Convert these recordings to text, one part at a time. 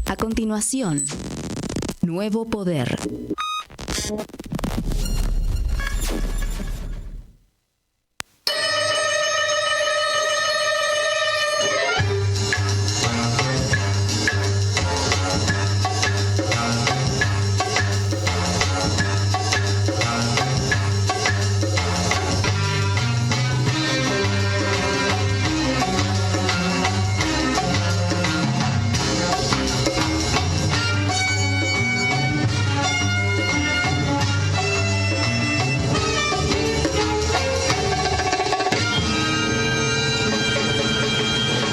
A continuación, Nuevo Poder.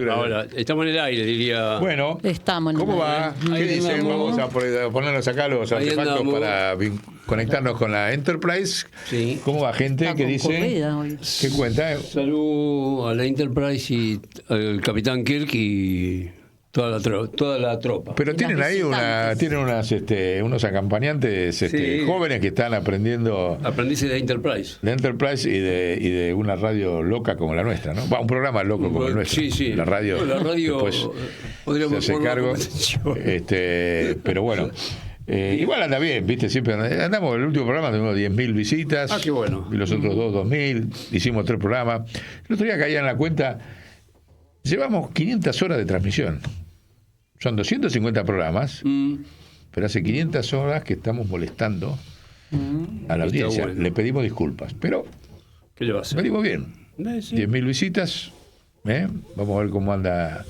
Ahora, estamos en el aire, diría. Bueno, Estamos en ¿cómo el va? aire. ¿Qué Ahí dicen? andamos. Vamos a ponernos acá los Ahí artefactos andamos. para conectarnos con la Enterprise. Sí. ¿Cómo va, gente? Está ¿Qué dice? concurrida hoy. ¿Qué cuenta? Salud a la Enterprise y al Capitán Kirk y toda la tropa. Pero Y tienen las ahí visitantes. unos acompañantes Sí. jóvenes que están aprendiendo Aprendices de Enterprise. de Enterprise y de una radio loca como la nuestra, ¿no? Va, un programa loco como el nuestro. Sí, sí. La radio, después se podríamos hace ponerlo cargo. como atención. Pero bueno, igual anda bien, ¿viste? Siempre andamos. El último programa tuvimos 10.000 visitas. Ah, qué bueno. Y los otros 2.000. Hicimos 3 programas. El otro día caía en la cuenta. Llevamos 500 horas de transmisión. Son 250 programas. Pero hace 500 horas que estamos molestando a la Está audiencia. bueno. Le pedimos disculpas. Pero ¿Qué le va a hacer? venimos bien. Sí. 10.000 visitas. Vamos a ver cómo anda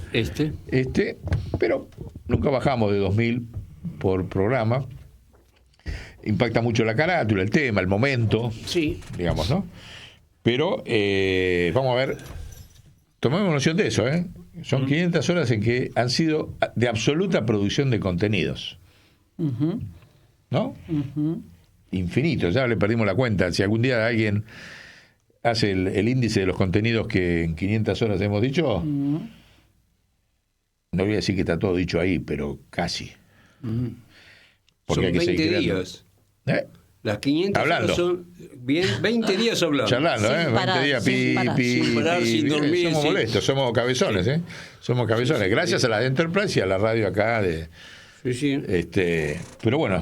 pero nunca bajamos de 2.000 por programa. Impacta mucho la carátula, el tema, el momento, Sí. digamos, ¿no? Pero vamos a ver, tomemos noción de eso, ¿eh? Son 500 horas en que han sido de absoluta producción de contenidos, ¿no? Infinito, ya le perdimos la cuenta. Si algún día alguien hace el índice de los contenidos que en 500 horas hemos dicho, no voy a decir que está todo dicho ahí, pero casi. Porque Son hay que 20 seguir creando. días. ¿Eh? Las 500 Hablando. horas son 20 días hablando. Charlando, Sin 20 parar, días, sin parar. Sin parar, sin dormir, somos sí. molestos, somos cabezones, ¿eh? Somos cabezones. Gracias a la Enterprise y a la radio acá de Sí, sí. pero bueno,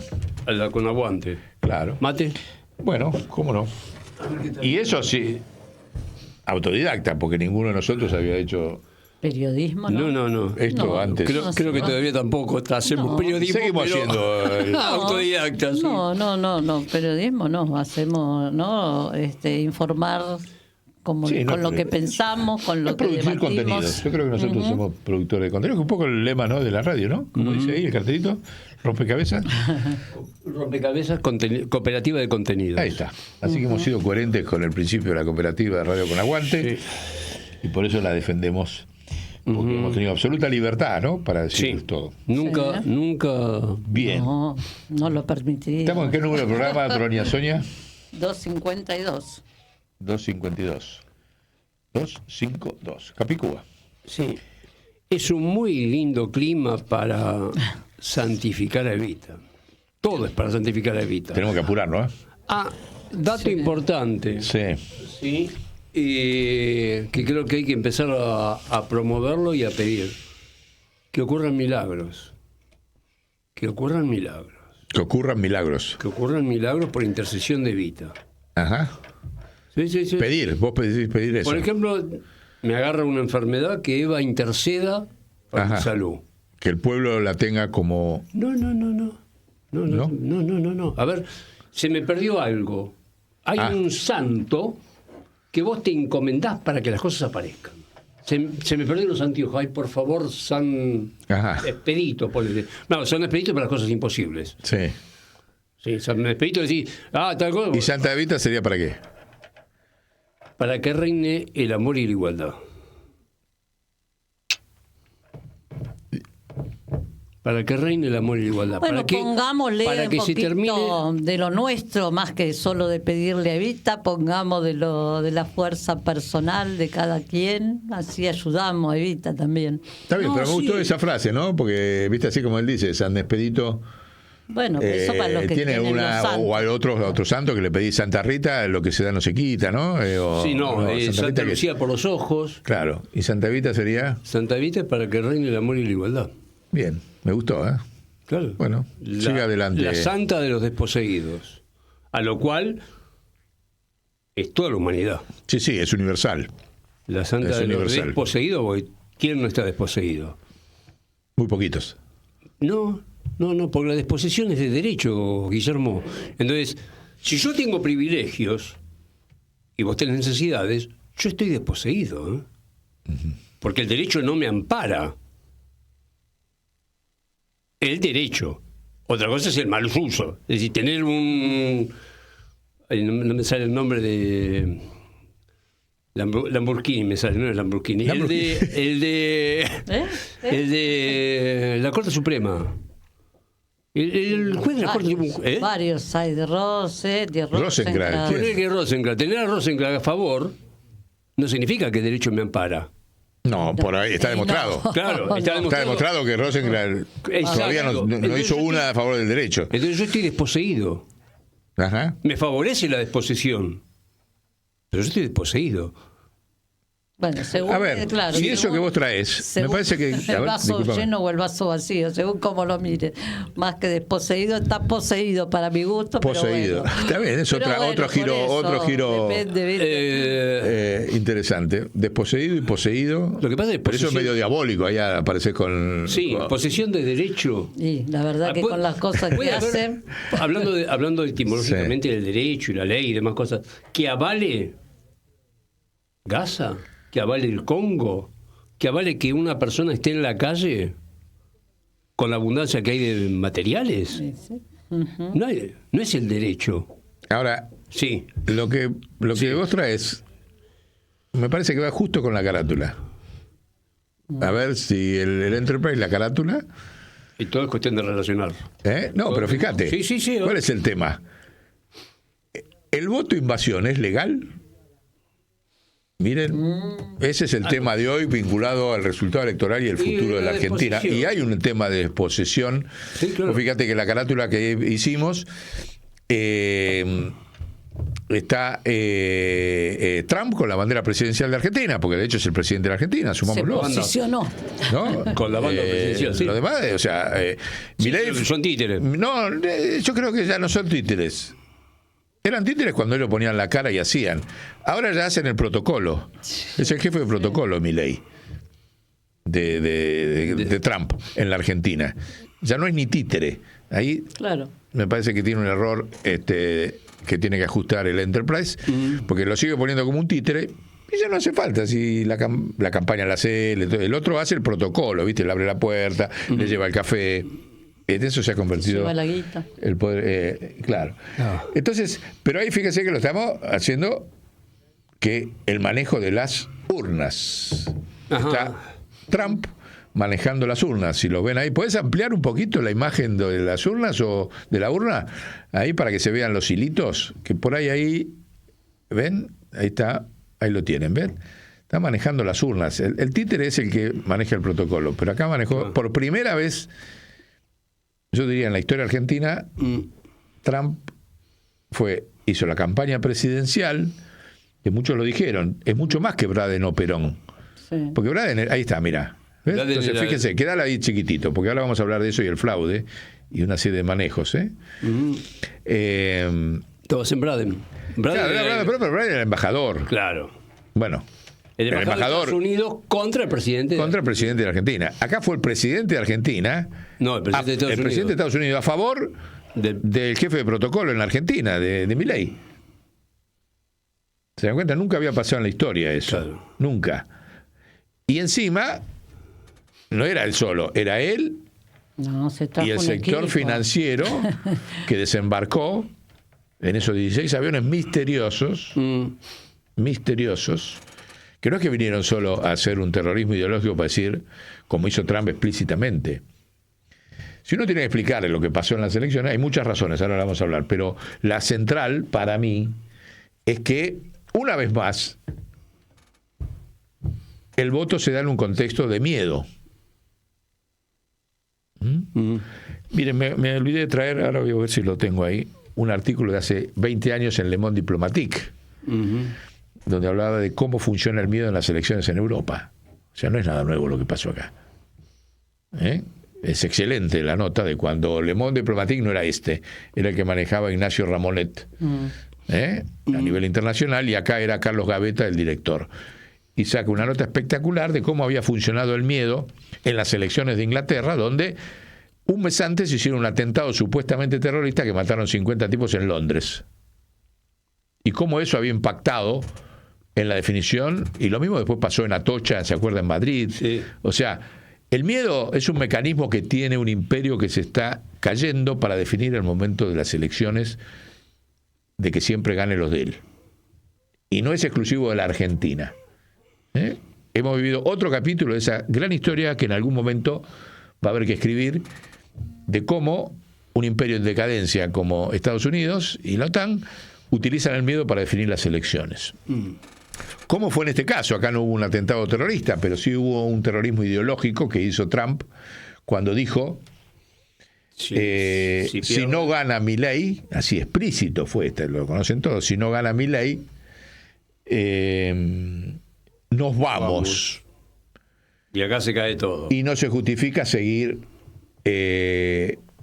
Con aguante. claro. Mate. Bueno, cómo no. Y eso sí, autodidacta, porque ninguno de nosotros había hecho Periodismo, ¿no? No. esto No, antes. Creo que todavía tampoco hacemos No. periodismo. Seguimos pero haciendo autodidactas. sí. No, periodismo no, hacemos, ¿no? Informar Sí, no, con lo que pensamos, con lo es que producir contenidos. debatimos. Yo creo que nosotros somos productores de contenido, que es un poco el lema, ¿no?, de la radio, ¿no? Como dice ahí el cartelito, rompecabezas. Rompecabezas cooperativa de contenidos. Ahí está. Así que hemos sido coherentes con el principio de la cooperativa de Radio con Aguante, Sí. y por eso la defendemos, porque hemos tenido absoluta libertad, ¿no?, para decir Sí. todo. Nunca. Bien. No lo permitiría. ¿Estamos en qué número de programa, Tronia Sonia? 252. 252. 252. Capicúa. Sí. Es un muy lindo clima para santificar a Evita. Todo es para santificar a Evita. Tenemos que apurarnos, ¿eh? Dato importante. Sí. Sí. Que creo que hay que empezar a promoverlo y a pedir. Que ocurran milagros. Que ocurran milagros. Que ocurran milagros. Que ocurran milagros por intercesión de Evita. Ajá. Sí. Pedir, vos pedís pedir eso. Por ejemplo, me agarra una enfermedad, que Eva interceda para Ajá. mi salud. Que el pueblo la tenga como... No. A ver, se me perdió algo. Hay un santo que vos te encomendás para que las cosas aparezcan. Se me perdieron los anteojos. Ay, por favor, San Ajá. Expedito. Ponele. No, San Expedito para las cosas imposibles. Sí. Sí, San Expedito decís, tal cosa. ¿Y Santa Evita sería para qué? Para que reine el amor y la igualdad. Para que reine el amor y la igualdad. Bueno, para que, pongámosle para un que se poquito termine. de lo nuestro, más que solo de pedirle a Evita, pongamos de la fuerza personal de cada quien, así ayudamos a Evita también. Está bien, No, pero me gustó sí. esa frase, ¿no? Porque, viste, así como él dice, San Expedito Bueno, eso para los que tiene tienen una, los santos. o hay otro santo que le pedís Santa Rita, lo que se da no se quita, ¿no? Sí, Santa Rita que- Lucía por los ojos. Claro, y Santa Evita sería... Santa Evita es para que reine el amor y la igualdad. Bien, me gustó, ¿eh? Claro. Bueno, sigue adelante. La santa de los desposeídos. A lo cual es toda la humanidad. Sí, sí, es universal. La santa Es de los universal. desposeídos, porque ¿quién no está desposeído? Muy poquitos. No, porque la desposesión es de derecho, Guillermo. Entonces, si yo tengo privilegios y vos tenés necesidades, yo estoy desposeído, ¿eh? Porque el derecho no me ampara. El derecho. Otra cosa es el mal uso. Es decir, tener un... Ay, no me sale el nombre de... Lamborghini me sale, no es Lamborghini. El de la Corte Suprema. El juez de la Corte Suprema. Varios hay de Rosenkrantz. Poner que Rosenkrantz, tener a Rosenkrantz a favor no significa que el derecho me ampara. No, por ahí está demostrado. No. Claro, Está demostrado que Rosenkrantz todavía no Entonces hizo yo una a favor del derecho. Entonces yo estoy desposeído. Ajá. Me favorece la desposesión. Pero yo estoy desposeído. Bueno, según, A ver, claro, si eso según- que vos traes, me parece que... a el ver, vaso discúlpame. lleno o el vaso vacío, según como lo mire. Más que desposeído, está poseído para mi gusto. Poseído. Pero bueno. Está bien, es Pero bueno, otro giro, por eso, otro giro depende, ¿viste? interesante. Desposeído y poseído. Lo que pasa es que pero eso es posesión- medio diabólico, ahí apareces con... Sí, con- posesión de derecho. Y la verdad que Puede- con las cosas puede que haber, hacen. hablando etimológicamente del derecho y la ley y demás cosas, que avale Gaza, que avale el Congo, que avale que una persona esté en la calle con la abundancia que hay de materiales. Sí, sí. No es el derecho. Ahora, Sí. lo que vos traes, me parece que va justo con la carátula. A ver si el Enterprise, la carátula... Y todo es cuestión de relacionar. No, pero fíjate. Sí. ¿Cuál es el tema? ¿El voto invasión es legal? Miren, ese es el tema de hoy vinculado al resultado electoral y el Y futuro de la la Argentina. desposesión. Y hay un tema de desposesión. Sí, claro. Vos fíjate que la carátula que hicimos está Trump con la bandera presidencial de Argentina, porque de hecho es el presidente de la Argentina, Se sumámoslo. posicionó. ¿No? Con la banda presidencial, sí. Lo demás, o sea, Milei- son títeres. No, yo creo que ya no son títeres. Eran títeres cuando ellos ponían la cara y hacían. Ahora ya hacen el protocolo. Es el jefe de protocolo, Milei, de Trump en la Argentina. Ya no es ni títere. Ahí Claro. me parece que tiene un error que tiene que ajustar el Enterprise, porque lo sigue poniendo como un títere y ya no hace falta. Si la campaña la hace él, el otro hace el protocolo, ¿viste? Le abre la puerta, le lleva el café. En eso se ha convertido Lleva la guita. el poder, claro. Entonces, pero ahí fíjese que lo estamos haciendo, que el manejo de las urnas. Ajá. Está Trump manejando las urnas. Si lo ven ahí, ¿puedes ampliar un poquito la imagen de las urnas o de la urna? Ahí para que se vean los hilitos, que por ahí, ¿ven? Ahí está, ahí lo tienen, ¿ven? Está manejando las urnas. El títere es el que maneja el protocolo, pero acá manejó por primera vez, yo diría en la historia argentina, Trump hizo la campaña presidencial, que muchos lo dijeron, es mucho más que Braden o Perón. Sí. Porque Braden, ahí está, mira. ¿Ves? Braden Entonces, era- fíjense, quédala ahí chiquitito, porque ahora vamos a hablar de eso y el fraude y una serie de manejos. Todos en Braden. Claro, pero Braden era el embajador. Claro. Bueno, El el embajador de embajador Estados Unidos contra el presidente. contra el presidente de Argentina. Acá fue el presidente de Argentina. No, el presidente de Estados el presidente de Unidos. Estados Unidos a favor del jefe de protocolo en la Argentina, de Milei. ¿Se dan cuenta? Nunca había pasado en la historia eso. Claro. Nunca. Y encima, no era él solo, era él No, se trajo y el un sector equipo. financiero que desembarcó en esos 16 aviones misteriosos, que no es que vinieron solo a hacer un terrorismo ideológico para decir, como hizo Trump explícitamente. Si uno tiene que explicarle lo que pasó en las elecciones, hay muchas razones, ahora vamos a hablar, pero la central para mí es que, una vez más, el voto se da en un contexto de miedo. Miren, me olvidé de traer, ahora voy a ver si lo tengo ahí, un artículo de hace 20 años en Le Monde Diplomatique, donde hablaba de cómo funciona el miedo en las elecciones en Europa. O sea, no es nada nuevo lo que pasó acá. Es excelente la nota de cuando Le Monde Diplomatique no era era el que manejaba Ignacio Ramonet a nivel internacional, y acá era Carlos Gavetta el director. Y saca una nota espectacular de cómo había funcionado el miedo en las elecciones de Inglaterra, donde un mes antes hicieron un atentado supuestamente terrorista que mataron 50 tipos en Londres. Y cómo eso había impactado en la definición, y lo mismo después pasó en Atocha, ¿se acuerda? En Madrid. Sí. O sea, el miedo es un mecanismo que tiene un imperio que se está cayendo para definir el momento de las elecciones, de que siempre gane los de él. Y no es exclusivo de la Argentina. Hemos vivido otro capítulo de esa gran historia que en algún momento va a haber que escribir, de cómo un imperio en decadencia como Estados Unidos y la OTAN utilizan el miedo para definir las elecciones. ¿Cómo fue en este caso? Acá no hubo un atentado terrorista, pero sí hubo un terrorismo ideológico que hizo Trump cuando dijo: si no gana Milei, así explícito fue, lo conocen todos, si no gana Milei, nos vamos. Y acá se cae todo. Y no se justifica seguir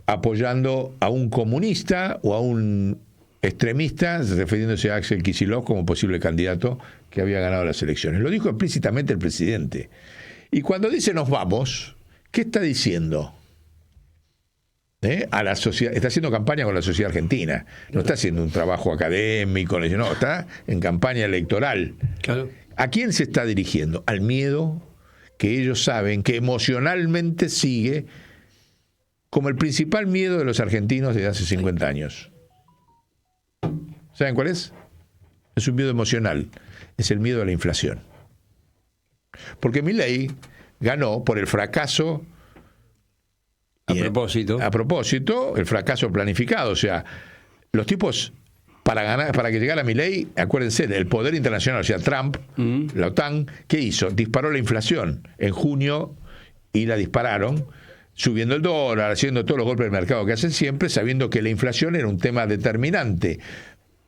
apoyando a un comunista o a un extremista, refiriéndose a Axel Kicillof como posible candidato que había ganado las elecciones. Lo dijo explícitamente el presidente. Y cuando dice nos vamos, ¿qué está diciendo? A la sociedad, está haciendo campaña con la sociedad argentina. No está haciendo un trabajo académico, no, está en campaña electoral. Claro. ¿A quién se está dirigiendo? Al miedo que ellos saben que emocionalmente sigue como el principal miedo de los argentinos desde hace 50 años. ¿Saben cuál es? Es un miedo emocional. Es el miedo a la inflación. Porque Milei ganó por el fracaso. A propósito, el fracaso planificado. O sea, los tipos, para que llegara Milei, acuérdense, el poder internacional, o sea, Trump, la OTAN, ¿qué hizo? Disparó la inflación en junio, y la dispararon, subiendo el dólar, haciendo todos los golpes del mercado que hacen siempre, sabiendo que la inflación era un tema determinante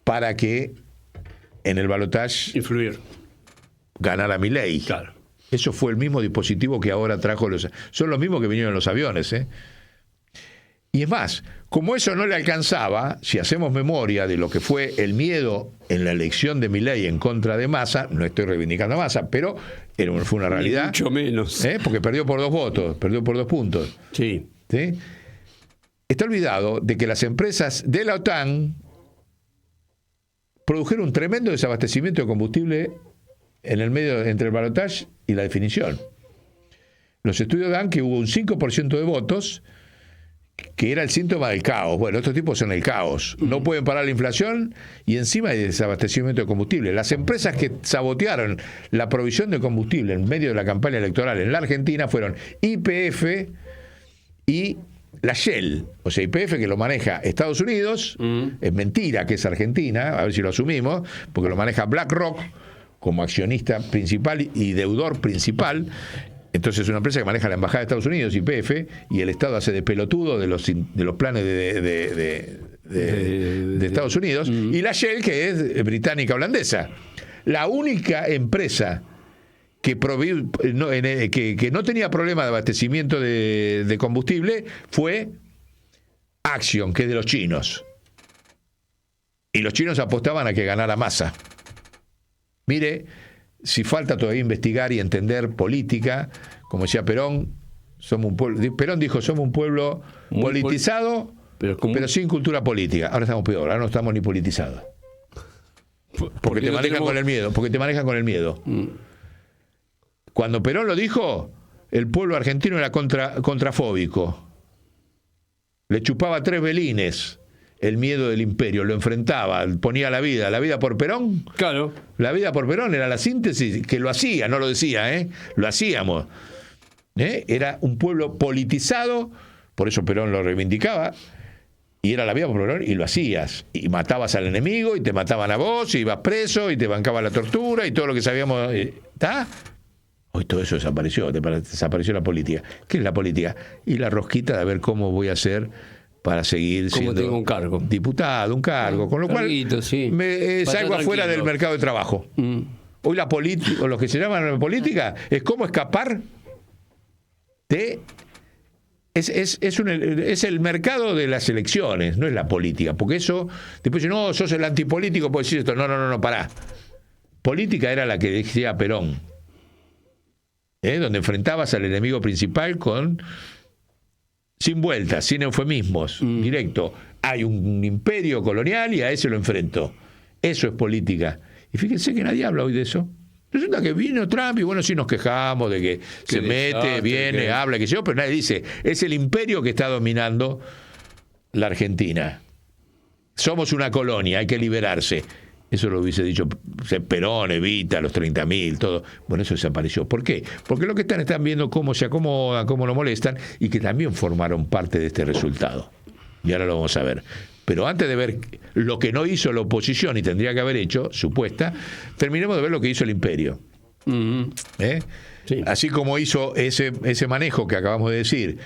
para que en el balotaje ganara Milei. Claro. Eso fue el mismo dispositivo que ahora trajo son los mismos que vinieron en los aviones, Y es más, como eso no le alcanzaba, si hacemos memoria de lo que fue el miedo en la elección de Milei en contra de Massa, no estoy reivindicando a Massa, pero fue una realidad. Mucho menos. Porque perdió por 2 votos, perdió por 2 puntos. Sí. Está olvidado de que las empresas de la OTAN produjeron un tremendo desabastecimiento de combustible en el medio entre el balotaje y la definición. Los estudios dan que hubo un 5% de votos que era el síntoma del caos. Bueno, estos tipos son el caos. No pueden parar la inflación y encima hay desabastecimiento de combustible. Las empresas que sabotearon la provisión de combustible en medio de la campaña electoral en la Argentina fueron YPF y la Shell. O sea, YPF, que lo maneja Estados Unidos, es mentira que es Argentina, a ver si lo asumimos, porque lo maneja BlackRock como accionista principal y deudor principal. Entonces es una empresa que maneja la Embajada de Estados Unidos, YPF, y el Estado hace de pelotudo de los planes de Estados Unidos, y la Shell, que es británica holandesa. La única empresa que no tenía problema de abastecimiento de combustible fue Axion, que es de los chinos. Y los chinos apostaban a que ganara Massa. Mire, si falta todavía investigar y entender política, como decía Perón, Perón dijo, somos un pueblo politizado, pero sin cultura política. Ahora estamos peor, ahora no estamos ni politizados. Porque te manejan con el miedo, Cuando Perón lo dijo, el pueblo argentino era contrafóbico. Le chupaba 3 velines el miedo del imperio, lo enfrentaba, ponía la vida por Perón. Claro. La vida por Perón era la síntesis, que lo hacía, no lo decía, lo hacíamos. Era un pueblo politizado, por eso Perón lo reivindicaba, y era la vida por Perón, y lo hacías. Y matabas al enemigo, y te mataban a vos, y ibas preso, y te bancaba la tortura, y todo lo que sabíamos. ¿Está? Hoy todo eso desapareció la política. ¿Qué es la política? Y la rosquita de ver cómo voy a hacer para seguir siendo tengo un cargo, diputado, un cargo, con lo cual me salgo afuera del mercado de trabajo. Hoy la política, o lo que se llama la política, es cómo escapar de Es el mercado de las elecciones, no es la política. Porque eso, después dice, no, sos el antipolítico, puedes decir esto. No, pará. Política era la que decía Perón, donde enfrentabas al enemigo principal sin vueltas, sin eufemismos, directo. Hay un imperio colonial y a ese lo enfrento. Eso es política. Y fíjense que nadie habla hoy de eso. Resulta que vino Trump y bueno, sí nos quejamos de que se mete, viene, habla, que yo, pero nadie dice, es el imperio que está dominando la Argentina. Somos una colonia, hay que liberarse. Eso lo hubiese dicho Perón, Evita, los 30.000, todo. Bueno, eso desapareció. ¿Por qué? Porque lo que están viendo cómo se acomodan, cómo lo molestan y que también formaron parte de este resultado. Y ahora lo vamos a ver. Pero antes de ver lo que no hizo la oposición y tendría que haber hecho, supuesta, terminemos de ver lo que hizo el imperio. Sí. Así como hizo ese manejo que acabamos de decir,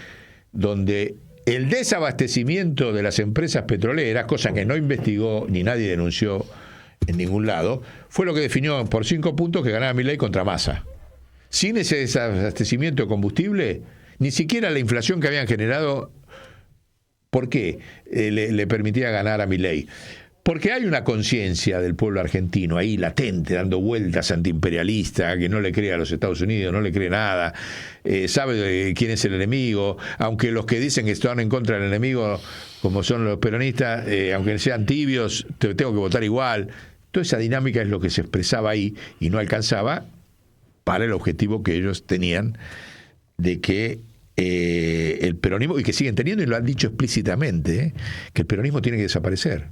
donde el desabastecimiento de las empresas petroleras, cosa que no investigó ni nadie denunció en ningún lado, fue lo que definió por 5 puntos que ganaba Milei contra Massa. Sin ese desabastecimiento de combustible, ni siquiera la inflación que habían generado. ¿Por qué le permitía ganar a Milei? Porque hay una conciencia del pueblo argentino ahí latente, dando vueltas antiimperialista, que no le cree a los Estados Unidos, no le cree nada, sabe de quién es el enemigo, aunque los que dicen que están en contra del enemigo, como son los peronistas, aunque sean tibios, tengo que votar igual. Toda esa dinámica es lo que se expresaba ahí y no alcanzaba para el objetivo que ellos tenían de que el peronismo, y que siguen teniendo, y lo han dicho explícitamente, que el peronismo tiene que desaparecer.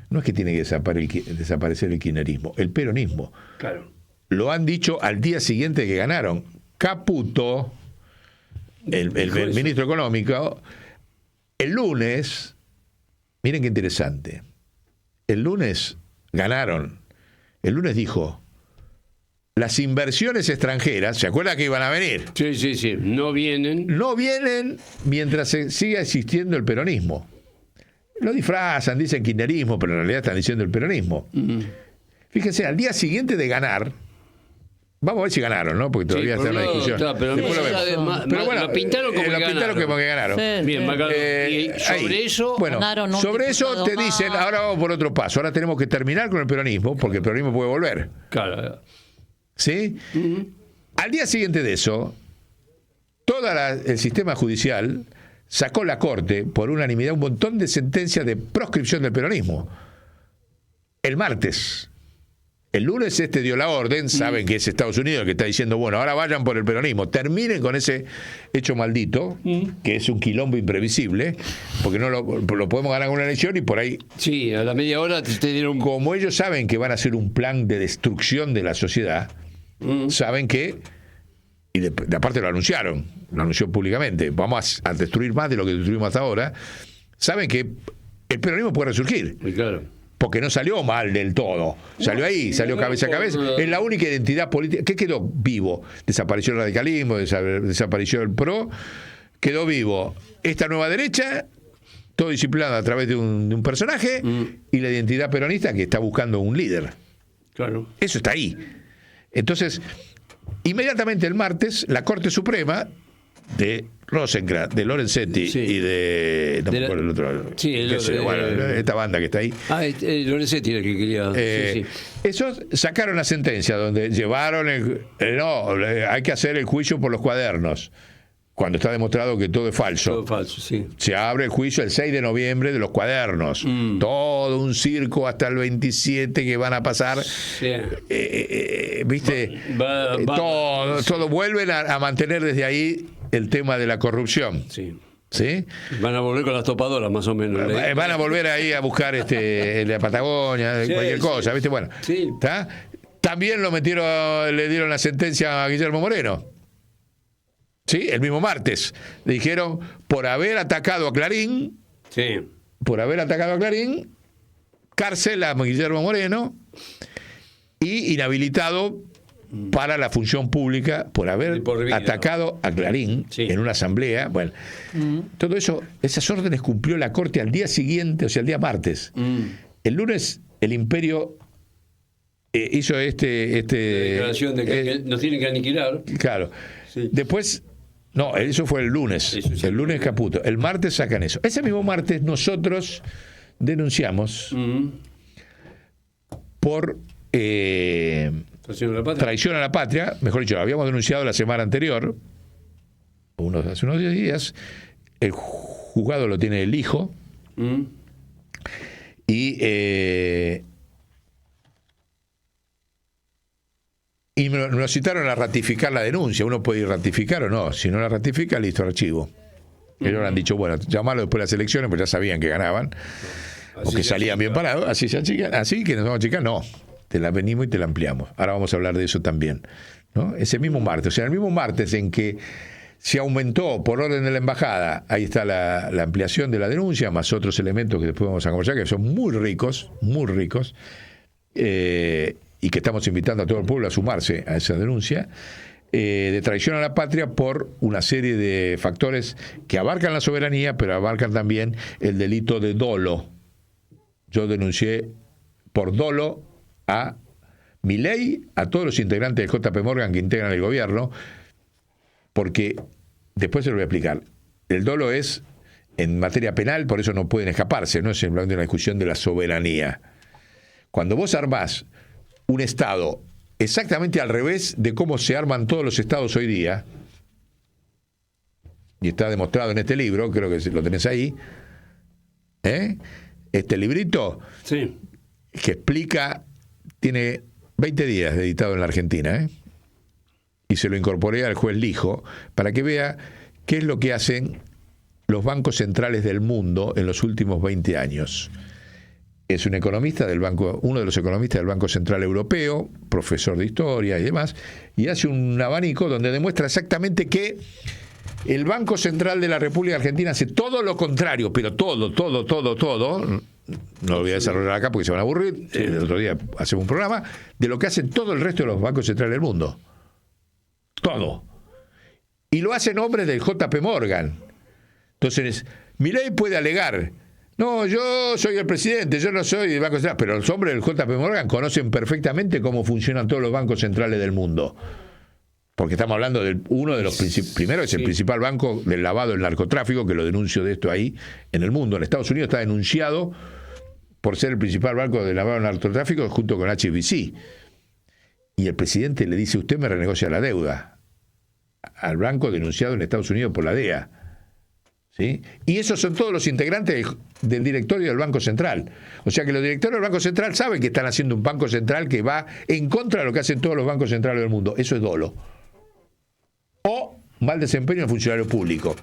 No es que tiene que desaparecer el kirchnerismo, el peronismo. Claro. Lo han dicho al día siguiente que ganaron. Caputo, el ministro económico, el lunes, miren qué interesante, el lunes ganaron, el lunes dijo, las inversiones extranjeras, ¿se acuerda que iban a venir? Sí. No vienen mientras siga existiendo el peronismo. Lo disfrazan, dicen kirchnerismo, pero en realidad están diciendo el peronismo. Fíjense, al día siguiente de ganar, vamos a ver si ganaron, ¿no? Porque todavía está en la discusión. Pero bueno, lo pintaron como que ganaron. Sí. Bien, y sobre eso... Bueno, sobre eso te dicen, ahora vamos por otro paso. Ahora tenemos que terminar con el peronismo, porque el peronismo puede volver. Claro. ¿Sí? Al día siguiente de eso, todo el sistema judicial sacó la Corte por unanimidad un montón de sentencias de proscripción del peronismo. El martes. El lunes dio la orden, saben que es Estados Unidos el que está diciendo, bueno, ahora vayan por el peronismo, terminen con ese hecho maldito, que es un quilombo imprevisible, porque no lo podemos ganar con una elección y por ahí... Sí, a la media hora te dieron... Como ellos saben que van a hacer un plan de destrucción de la sociedad, saben que, y de aparte lo anunció públicamente, vamos a destruir más de lo que destruimos hasta ahora, saben que el peronismo puede resurgir. Muy claro. Porque no salió mal del todo. Salió ahí, salió cabeza a cabeza. Es la única identidad política. ¿Qué quedó vivo? Desapareció el radicalismo, desapareció el PRO, quedó vivo esta nueva derecha, todo disciplinado a través de un personaje, y la identidad peronista que está buscando un líder. Claro. Eso está ahí. Entonces, inmediatamente el martes, la Corte Suprema de Rosenkrantz, de Lorenzetti y de... No me acuerdo el otro. Sí, esta banda que está ahí. Lorenzetti era el que quería... Esos sacaron la sentencia donde llevaron hay que hacer el juicio por los cuadernos, cuando está demostrado que todo es falso. Todo falso, sí. Se abre el juicio el 6 de noviembre de los cuadernos. Todo un circo hasta el 27 que van a pasar. Sí. ¿Viste? Todo. Vuelven a mantener desde ahí el tema de la corrupción. Sí. ¿Sí? Van a volver con las topadoras más o menos. Van a volver ahí a buscar la Patagonia, cualquier cosa, ¿viste? Bueno, sí. También le dieron la sentencia a Guillermo Moreno. Sí, el mismo martes. Le dijeron, por haber atacado a Clarín, cárcel a Guillermo Moreno y inhabilitado para la función pública por haber atacado a Clarín en una asamblea. Bueno, todo eso, esas órdenes cumplió la Corte al día siguiente, o sea, el día martes. El lunes, el Imperio hizo la declaración de que nos tienen que aniquilar. Claro. Sí. Después, No, eso fue el lunes. Eso sí. El lunes Caputo. El martes sacan eso. Ese mismo martes nosotros denunciamos por traición a la patria. Mejor dicho, lo habíamos denunciado la semana anterior, hace unos 10 días. El juzgado lo tiene el hijo. Y nos citaron a ratificar la denuncia. Uno puede ir a ratificar o no. Si no la ratifica, listo, archivo. Ellos han dicho, bueno, llamarlo después de las elecciones, pues ya sabían que ganaban. O que salían bien parados. Así se achican. Así que nos vamos a achicar, no. Te la venimos y te la ampliamos. Ahora vamos a hablar de eso también, ¿no? Ese mismo martes. O sea, el mismo martes en que se aumentó por orden de la embajada, ahí está la ampliación de la denuncia, más otros elementos que después vamos a conversar, que son muy ricos, y que estamos invitando a todo el pueblo a sumarse a esa denuncia, de traición a la patria por una serie de factores que abarcan la soberanía, pero abarcan también el delito de dolo. Yo denuncié por dolo a Milei, a todos los integrantes del JP Morgan que integran el gobierno, porque, después se lo voy a explicar, el dolo es en materia penal, por eso no pueden escaparse, no es simplemente una discusión de la soberanía. Cuando vos armás un Estado exactamente al revés de cómo se arman todos los Estados hoy día, y está demostrado en este libro, creo que lo tenés ahí, este librito, sí, que explica, tiene 20 días editado en la Argentina, y se lo incorporé al juez Lijo, para que vea qué es lo que hacen los bancos centrales del mundo en los últimos 20 años. Es un economista del banco, uno de los economistas del Banco Central Europeo, profesor de historia y demás, y hace un abanico donde demuestra exactamente que el Banco Central de la República Argentina hace todo lo contrario, pero todo, no lo voy a desarrollar acá porque se van a aburrir, el otro día hacemos un programa, de lo que hacen todo el resto de los bancos centrales del mundo. Todo. Y lo hace en nombre del JP Morgan. Entonces, Milei puede alegar, no, yo soy el presidente, yo no soy del Banco Central, pero los hombres del JP Morgan conocen perfectamente cómo funcionan todos los bancos centrales del mundo. Porque estamos hablando de uno de los primero es el principal banco del lavado del narcotráfico, que lo denuncio de esto ahí en el mundo. En Estados Unidos está denunciado por ser el principal banco del lavado del narcotráfico junto con HSBC. Y el presidente le dice, usted me renegocia la deuda al banco denunciado en Estados Unidos por la DEA. ¿Sí? Y esos son todos los integrantes del directorio del Banco Central. O sea que los directores del Banco Central saben que están haciendo un Banco Central que va en contra de lo que hacen todos los bancos centrales del mundo. Eso es dolo. O mal desempeño del funcionario público.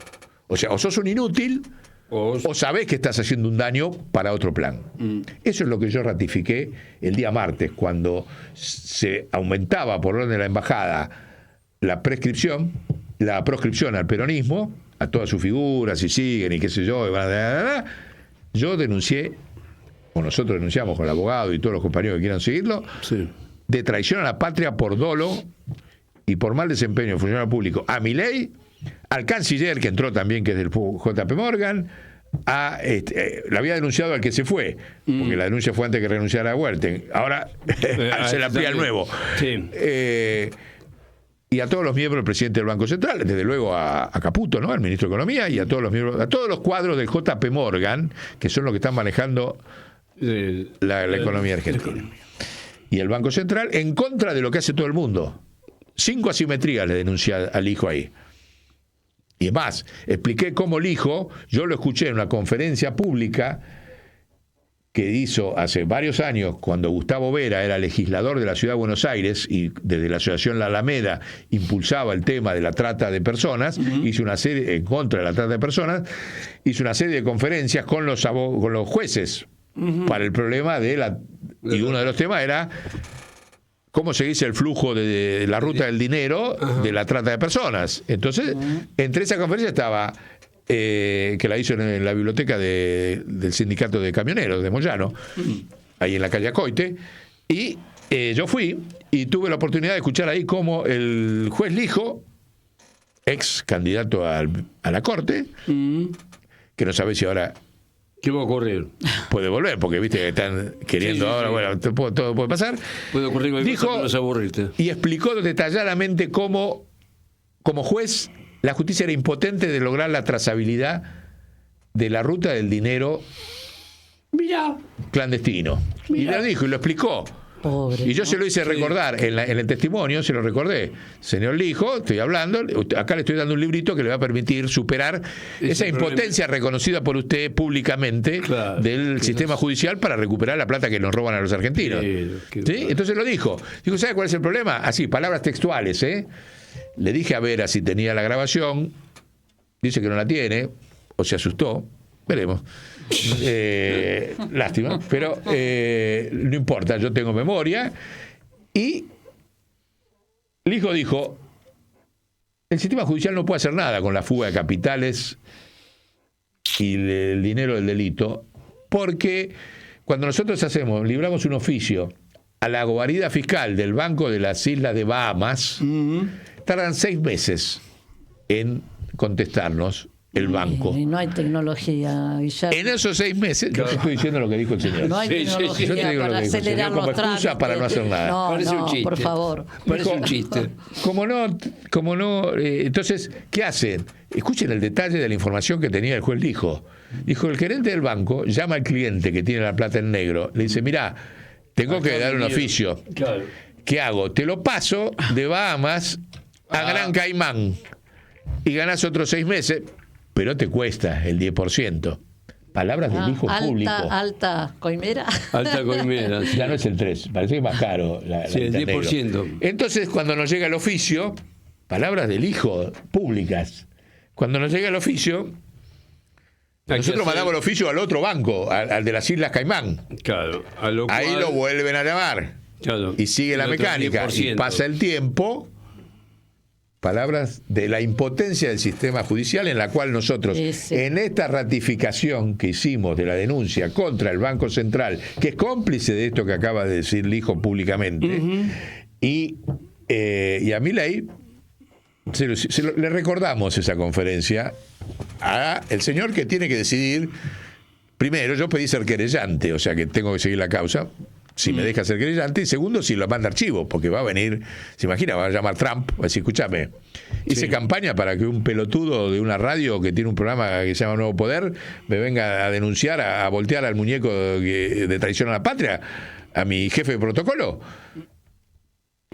O sea, o sos un inútil o sabés que estás haciendo un daño para otro plan. Eso es lo que yo ratifiqué el día martes, cuando se aumentaba por orden de la embajada la proscripción al peronismo, a todas sus figuras, si siguen y qué sé yo, yo denuncié, o nosotros denunciamos con el abogado y todos los compañeros que quieran seguirlo, de traición a la patria por dolo y por mal desempeño del funcionario público a Milei, al canciller, que entró también, que es del JP Morgan, le había denunciado al que se fue, porque la denuncia fue antes que renunciara a Huerten, ahora se la amplía al nuevo. Y a todos los miembros del presidente del Banco Central, desde luego a Caputo, ¿no?, al ministro de Economía, y a todos los miembros, a todos los cuadros del JP Morgan, que son los que están manejando la economía argentina. Y el Banco Central, en contra de lo que hace todo el mundo. 5 asimetrías le denuncia al hijo ahí. Y es más, expliqué cómo el hijo, yo lo escuché en una conferencia pública que hizo hace varios años, cuando Gustavo Vera era legislador de la Ciudad de Buenos Aires y desde la Asociación La Alameda impulsaba el tema de la trata de personas, hizo una serie, en contra de la trata de personas, hizo una serie de conferencias con los jueces para el problema y uno de los temas era cómo se dice el flujo de la ruta del dinero de la trata de personas. Entonces, entre esa conferencia estaba que la hizo en la biblioteca del sindicato de camioneros de Moyano, ahí en la calle Acoite, y yo fui y tuve la oportunidad de escuchar ahí cómo el juez Lijo, ex candidato a la corte, que no sabe si ahora ¿qué va a ocurrir? Puede volver, porque viste que están queriendo ahora, bueno, todo puede pasar. Puede ocurrir cualquier cosa, pero no es aburrirte. Y explicó detalladamente cómo, como juez, la justicia era impotente de lograr la trazabilidad de la ruta del dinero Mirá. clandestino. Y lo dijo y lo explicó. Pobre, Y yo ¿no? se lo hice recordar en el testimonio, se lo recordé. Señor Lijo, estoy hablando, acá le estoy dando un librito que le va a permitir superar esa impotencia reconocida por usted públicamente del sistema judicial para recuperar la plata que nos roban a los argentinos. ¿Sí? Entonces lo dijo. Dijo, ¿sabe cuál es el problema? Así, palabras textuales, ¿eh? Le dije a Vera si tenía la grabación, dice que no la tiene, o se asustó, veremos. Lástima, pero no importa, yo tengo memoria. Y Lijo dijo, el sistema judicial no puede hacer nada con la fuga de capitales y el dinero del delito, porque cuando nosotros libramos un oficio a la guarida fiscal del Banco de las Islas de Bahamas, tardan 6 meses en contestarnos el banco. Y no hay tecnología, Guillermo. En esos 6 meses, yo te estoy diciendo lo que dijo el señor. No hay tecnología Yo te digo para lo que dijo el señor acelerar como los excusa trámites. para no hacer nada. No, Parece un chiste. por favor. Parece un chiste. Como no, entonces, ¿qué hacen? Escuchen el detalle de la información que tenía el juez Lijo. Dijo, el gerente del banco llama al cliente que tiene la plata en negro, le dice, mirá, tengo que dar un oficio. Claro. ¿Qué hago? Te lo paso de Bahamas a Gran Caimán y ganás otros 6 meses, pero te cuesta el 10%. Palabras del hijo público. Alta coimera. Alta coimera. Ya no es el 3, parece que es más caro. Sí, el 10%. Entonces, cuando nos llega el oficio, palabras del hijo públicas. Cuando nos llega el oficio, nosotros mandamos el oficio al otro banco, al de las Islas Caimán. Claro. Ahí lo vuelven a llamar. Claro. Y sigue la El otro mecánica. 10%. Y pasa el tiempo. Palabras de la impotencia del sistema judicial, en la cual nosotros, en esta ratificación que hicimos de la denuncia contra el Banco Central, que es cómplice de esto que acaba de decir Lijo públicamente, y a Milei le recordamos esa conferencia a el señor que tiene que decidir. Primero, yo pedí ser querellante, o sea que tengo que seguir la causa, si me deja ser querellante, y segundo, si lo manda archivo, porque va a venir, se imagina, va a llamar Trump, va a decir, escúchame, hice campaña para que un pelotudo de una radio que tiene un programa que se llama Nuevo Poder me venga a denunciar, a voltear al muñeco de traición a la patria, a mi jefe de protocolo.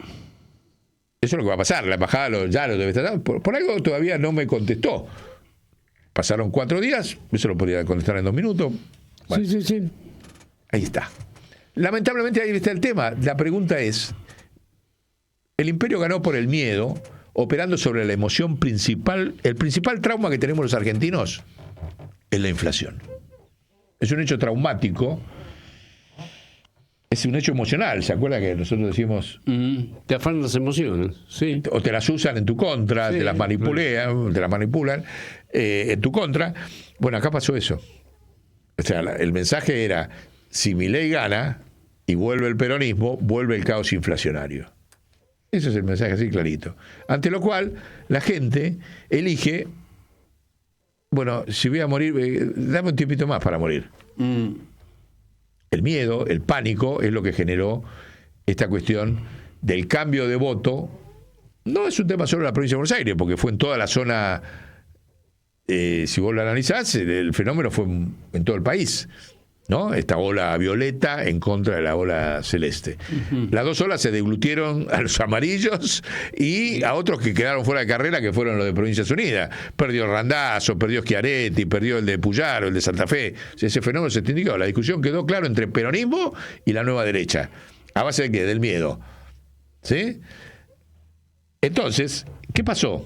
Eso es lo que va a pasar, la embajada ya lo debe estar, por algo todavía no me contestó. Pasaron 4 días, eso lo podría contestar en 2 minutos. Bueno, Sí. ahí está. Lamentablemente ahí está el tema. La pregunta es, el imperio ganó por el miedo, operando sobre la emoción principal. El principal trauma que tenemos los argentinos es la inflación. Es un hecho traumático, es un hecho emocional. ¿Se acuerda que nosotros decimos... Te afanan las emociones, sí. O te las usan en tu contra, Sí, te las manipulan en tu contra. Bueno, acá pasó eso. O sea, el mensaje era, si Milei gana y vuelve el peronismo, vuelve el caos inflacionario. Ese es el mensaje así clarito. Ante lo cual, la gente elige, bueno, si voy a morir, dame un tiempito más para morir. El miedo, el pánico, es lo que generó esta cuestión del cambio de voto. No es un tema solo de la provincia de Buenos Aires, porque fue en toda la zona, si vos lo analizás, el fenómeno fue en todo el país, ¿no? Esta ola violeta en contra de la ola celeste. Las 2 olas se deglutieron a los amarillos y a otros que quedaron fuera de carrera, que fueron los de Provincias Unidas. Perdió Randazzo, perdió Schiaretti, perdió el de Puyaro, el de Santa Fe. O sea, ese fenómeno se extinguió. La discusión quedó claro entre peronismo y la nueva derecha. ¿A base de qué? Del miedo. ¿Sí? Entonces, ¿qué pasó?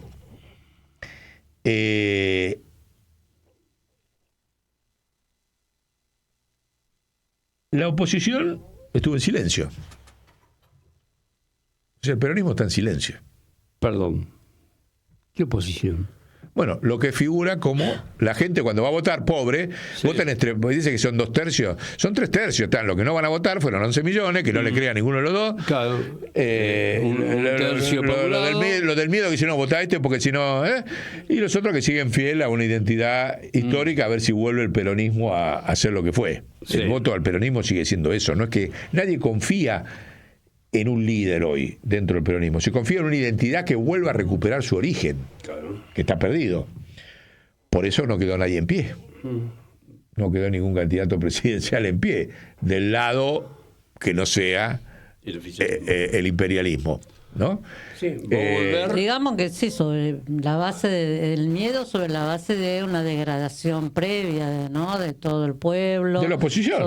La oposición estuvo en silencio. O sea, el peronismo está en silencio. Perdón. ¿Qué oposición? Bueno, lo que figura como la gente cuando va a votar, pobre, votan dice que son 2 tercios, son 3 tercios, están los que no van a votar, fueron 11 millones, que no le crean ninguno de los dos. Claro. Un tercio por un lado. Lo del miedo que si no vota porque si no, y los otros que siguen fiel a una identidad histórica, a ver si vuelve el peronismo a hacer lo que fue. Sí. El voto al peronismo sigue siendo eso, no es que nadie confía en un líder hoy dentro del peronismo. Se confía en una identidad que vuelva a recuperar su origen, que está perdido. Por eso no quedó nadie en pie. No quedó ningún candidato presidencial en pie, del lado que no sea el imperialismo, ¿no? Sí, volver. Digamos que sí, sobre la base del miedo, sobre la base de una degradación previa, ¿no? De todo el pueblo. ¿De la oposición?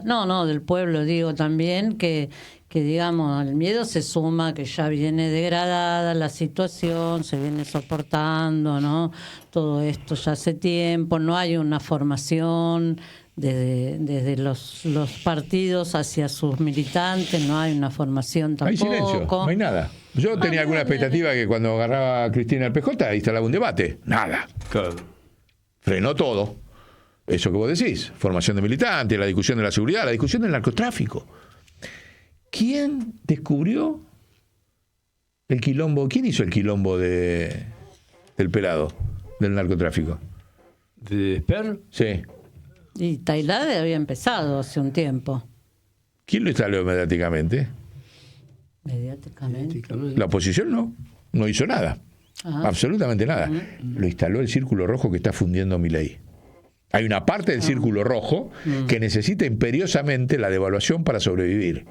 No, del pueblo, digo también que digamos, el miedo se suma, que ya viene degradada la situación, se viene soportando, ¿no? Todo esto ya hace tiempo, no hay una formación desde los partidos hacia sus militantes, no hay una formación tampoco. Hay silencio, no hay nada. Yo tenía alguna expectativa que cuando agarraba a Cristina el PJ instalaba un debate. Nada. Claro. Frenó todo. Eso que vos decís, formación de militantes, la discusión de la seguridad, la discusión del narcotráfico. ¿Quién descubrió el quilombo? ¿Quién hizo el quilombo del pelado, del narcotráfico? ¿De Esper? Sí. Y Tailade había empezado hace un tiempo. ¿Quién lo instaló mediáticamente? Mediáticamente. La oposición no hizo nada. Ajá. Absolutamente nada. Lo instaló el Círculo Rojo que está fundiendo Milei. Hay una parte del Círculo Rojo que necesita imperiosamente la devaluación para sobrevivir.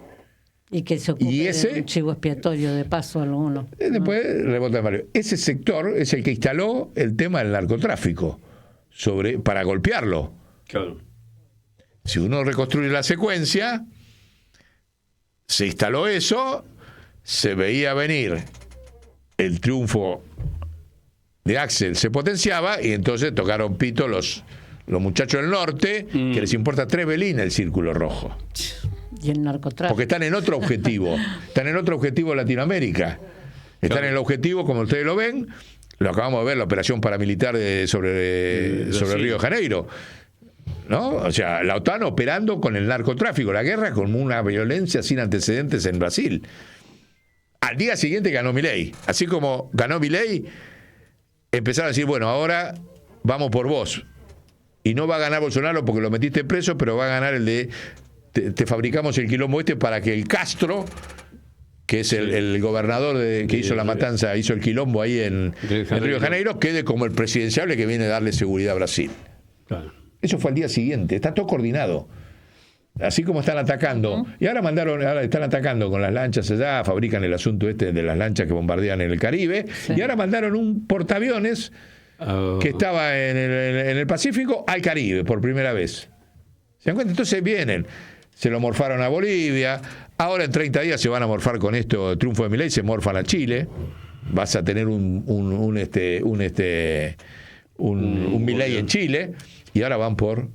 Y que se ocupe de un chivo expiatorio de paso alguno. Después rebota en varios. Ese sector es el que instaló el tema del narcotráfico para golpearlo. Claro. Si uno reconstruye la secuencia, se instaló eso, se veía venir el triunfo de Axel, se potenciaba y entonces tocaron pito los muchachos del norte, que les importa 3 belines el Círculo Rojo. Y el narcotráfico. Porque están en otro objetivo. Están en otro objetivo en Latinoamérica. Están en el objetivo, como ustedes lo ven, lo acabamos de ver, la operación paramilitar sobre Río de Janeiro. ¿No? O sea, la OTAN operando con el narcotráfico, la guerra con una violencia sin antecedentes en Brasil. Al día siguiente ganó Milei. Así como ganó Milei, empezaron a decir, bueno, ahora vamos por vos. Y no va a ganar Bolsonaro porque lo metiste preso, pero va a ganar el de... Te fabricamos el quilombo para que el Castro, que es el gobernador que hizo la matanza, hizo el quilombo ahí en Río de Janeiro, quede como el presidenciable que viene a darle seguridad a Brasil. Claro. Eso fue al día siguiente, está todo coordinado. Así como están atacando. Y ahora están atacando con las lanchas allá, fabrican el asunto de las lanchas que bombardean en el Caribe. Sí. Y ahora mandaron un portaaviones que estaba en el Pacífico al Caribe por primera vez. ¿Se dan cuenta? Entonces vienen. Se lo morfaron a Bolivia. Ahora en 30 días se van a morfar con esto, triunfo de Milei, se morfan a Chile. Vas a tener un Milei en Chile. Y ahora van por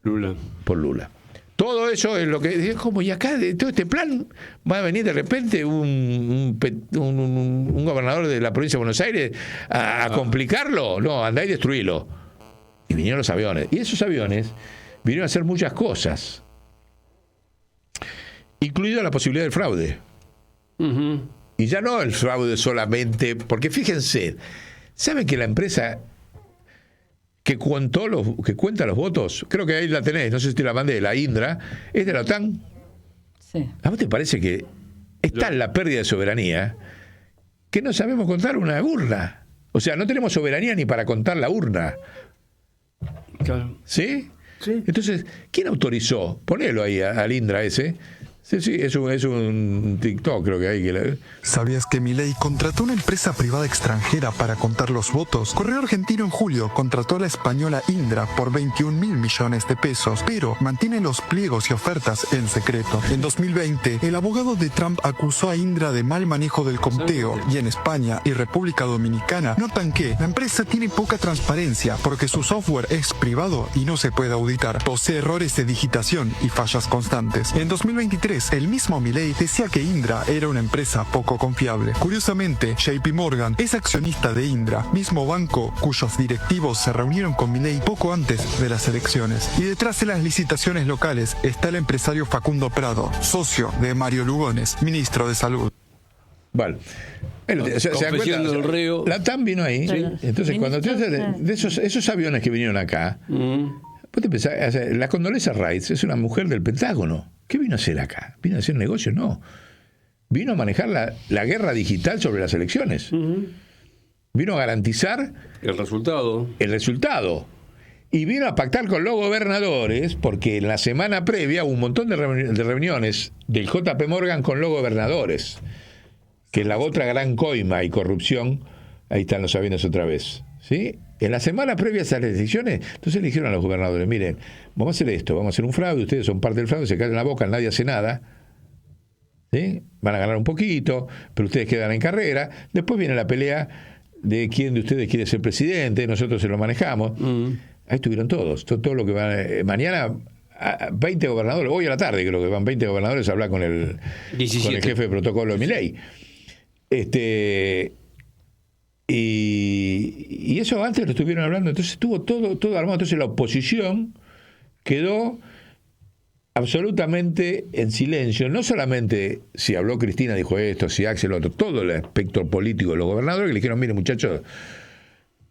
Lula. Todo eso es lo que es como, y acá de todo este plan va a venir de repente un gobernador de la provincia de Buenos Aires a complicarlo. No, andá y destruílo. Y vinieron los aviones. Y esos aviones vinieron a hacer muchas cosas, incluida la posibilidad del fraude. Y ya no el fraude solamente, porque fíjense, ¿saben que la empresa que cuenta los votos, creo que ahí la tenés, no sé si te la mandé, la Indra, es de la OTAN? Sí. ¿A vos te parece que es tal la pérdida de soberanía que no sabemos contar una urna? O sea, no tenemos soberanía ni para contar la urna. Claro. ¿Sí? Sí. Entonces, ¿quién autorizó? Ponelo ahí al Indra ese. Sí, es un TikTok, creo que hay. ¿Sabías que Milei contrató una empresa privada extranjera para contar los votos? Correo Argentino en julio contrató a la española Indra por 21.000 millones de pesos, pero mantiene los pliegos y ofertas en secreto. En 2020, el abogado de Trump acusó a Indra de mal manejo del conteo, y en España y República Dominicana notan que la empresa tiene poca transparencia porque su software es privado y no se puede auditar. Posee errores de digitación y fallas constantes. En 2023, el mismo Milei decía que Indra era una empresa poco confiable. Curiosamente, JP Morgan es accionista de Indra, mismo banco cuyos directivos se reunieron con Milei poco antes de las elecciones. Y detrás de las licitaciones locales está el empresario Facundo Prado, socio de Mario Lugones, ministro de Salud. Vale. Confesión del Río. La TAM vino ahí. Sí. Entonces, cuando de esos aviones que vinieron acá, vos te pensás, la Condoleezza Rice es una mujer del Pentágono. ¿Qué vino a hacer acá? ¿Vino a hacer negocios? No. vino a manejar la guerra digital sobre las elecciones. Vino a garantizar El resultado. Y vino a pactar con los gobernadores, porque en la semana previa hubo un montón de reuniones del JP Morgan con los gobernadores, que es la otra gran coima y corrupción. Ahí están los aviones otra vez, ¿sí? En la semana previa a esas elecciones, entonces le dijeron a los gobernadores: miren, vamos a hacer esto, vamos a hacer un fraude, ustedes son parte del fraude, se callan la boca, nadie hace nada, ¿sí? Van a ganar un poquito, pero ustedes quedan en carrera. Después viene la pelea de quién de ustedes quiere ser presidente, nosotros se lo manejamos. Ahí estuvieron todos, todo lo que van. Mañana 20 gobernadores, hoy a la tarde creo que van 20 gobernadores a hablar con el jefe de protocolo de Milei. Y eso antes lo estuvieron hablando, entonces estuvo todo armado. Entonces la oposición quedó absolutamente en silencio. No solamente si habló Cristina, dijo esto, si Axel lo otro, todo el aspecto político de los gobernadores, que le dijeron: miren, muchachos,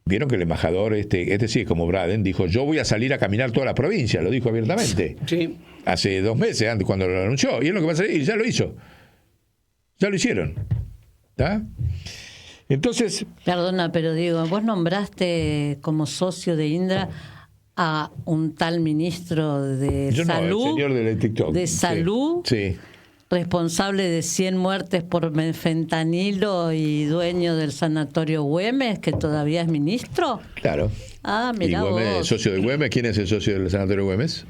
vieron que el embajador, este sí es como Braden, dijo: yo voy a salir a caminar toda la provincia, lo dijo abiertamente. Sí. Hace 2 meses, antes, cuando lo anunció, y es lo que va a salir, y ya lo hizo. Ya lo hicieron. ¿Está? Entonces... Perdona, pero digo, vos nombraste como socio de Indra a un tal ministro de Salud. No, el señor del TikTok. De Salud. Sí. Responsable de 100 muertes por fentanilo y dueño del sanatorio Güemes, que todavía es ministro. Claro. Ah, mira. ¿Y Güemes, vos. socio de Güemes? ¿Quién es el socio del sanatorio Güemes?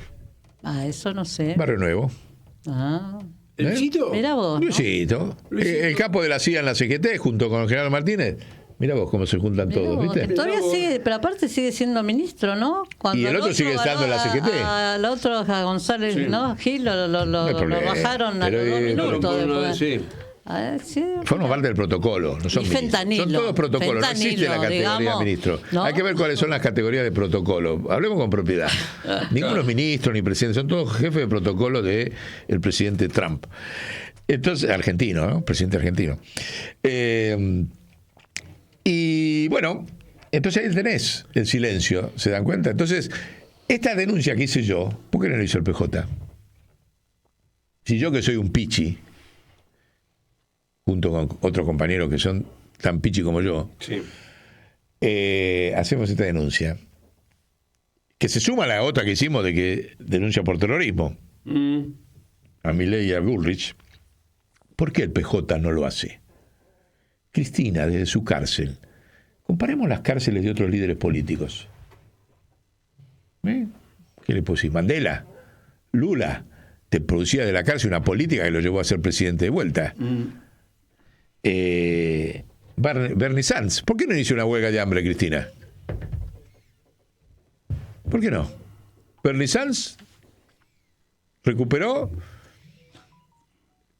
Ah, eso no sé. Barrio Nuevo. Ah. ¿Luisito? Mira vos, ¿no? Luisito. El capo de la CIA en la CGT, junto con General Martínez. Mira vos cómo se juntan Mirá todos, vos, ¿viste? que todavía sigue, pero aparte sigue siendo ministro, ¿no? Cuando Y el otro sigue estando en la CGT. Al otro, a González, Sí. ¿no? Gil lo hay problema. bajaron a Pero, los 2 minutos después. Sí. Sí, Forman parte del protocolo, no son Y ministros. fentanilo. Son todos protocolos, no existe la categoría Digamos, ministro. ¿no? Hay que ver cuáles son las categorías de protocolo. Hablemos con propiedad. Ninguno es ministro ni presidente, son todos jefes de protocolo del presidente Trump. Entonces, argentino, ¿no? Presidente argentino. Y bueno, entonces ahí tenés el silencio, ¿se dan cuenta? Entonces, esta denuncia que hice yo, ¿por qué no lo hizo el PJ? Si yo, que soy un pichi, junto con otros compañeros que son tan pichi como yo, Sí. hacemos esta denuncia, que se suma a la otra que hicimos de que denuncia por terrorismo a Milei y a Bullrich. ¿Por qué el PJ no lo hace? Cristina, desde su cárcel. Comparemos las cárceles de otros líderes políticos. ¿Qué le puedo decir? Mandela, Lula, te producía de la cárcel una política que lo llevó a ser presidente de vuelta. Bernie Sanders, ¿por qué no inició una huelga de hambre, Cristina? ¿Por qué no? Bernie Sanders recuperó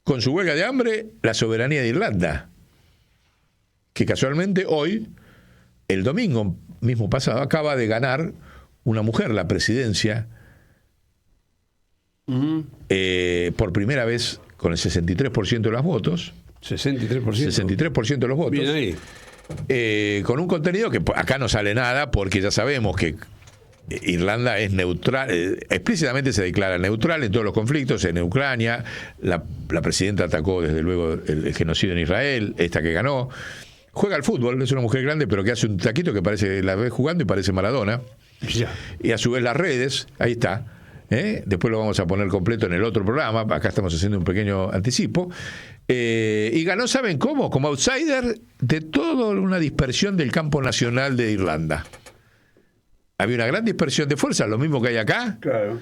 con su huelga de hambre la soberanía de Irlanda, que casualmente hoy, el domingo mismo pasado, acaba de ganar una mujer la presidencia por primera vez con el 63% de los votos. 63%. 63% de los votos. Bien ahí. Con un contenido que acá no sale nada, porque ya sabemos que Irlanda es neutral, explícitamente se declara neutral en todos los conflictos. En Ucrania, la presidenta atacó desde luego el genocidio en Israel, esta que ganó. Juega al fútbol, es una mujer grande, pero que hace un taquito que parece, la ves jugando y parece Maradona. Ya. Y a su vez las redes, ahí está. Después lo vamos a poner completo en el otro programa, acá estamos haciendo un pequeño anticipo. Y ganó, ¿saben cómo? Como outsider de toda una dispersión del campo nacional de Irlanda. Había una gran dispersión de fuerzas, lo mismo que hay acá, Claro.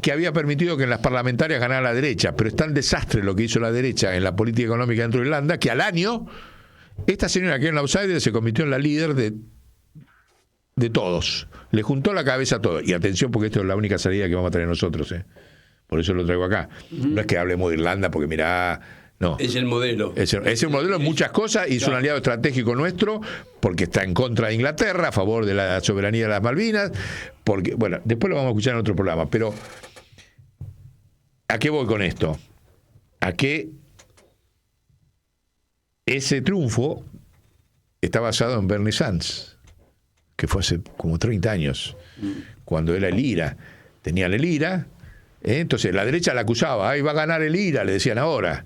que había permitido que en las parlamentarias ganara la derecha, pero es tan desastre lo que hizo la derecha en la política económica dentro de Irlanda, que al año esta señora que era una outsider se convirtió en la líder de todos. Le juntó la cabeza a todos. Y atención, porque esto es la única salida que vamos a tener nosotros. Por eso lo traigo acá. No es que hablemos de Irlanda, porque mirá, no. Es el modelo. Es el modelo en muchas cosas y es un aliado estratégico nuestro, porque está en contra de Inglaterra, a favor de la soberanía de las Malvinas, porque, bueno, después lo vamos a escuchar en otro programa, pero ¿a qué voy con esto? A que ese triunfo está basado en Bernie Sanders, que fue hace como 30 años, cuando era el IRA. Tenían el IRA, entonces la derecha la acusaba, ahí va a ganar el IRA, le decían ahora.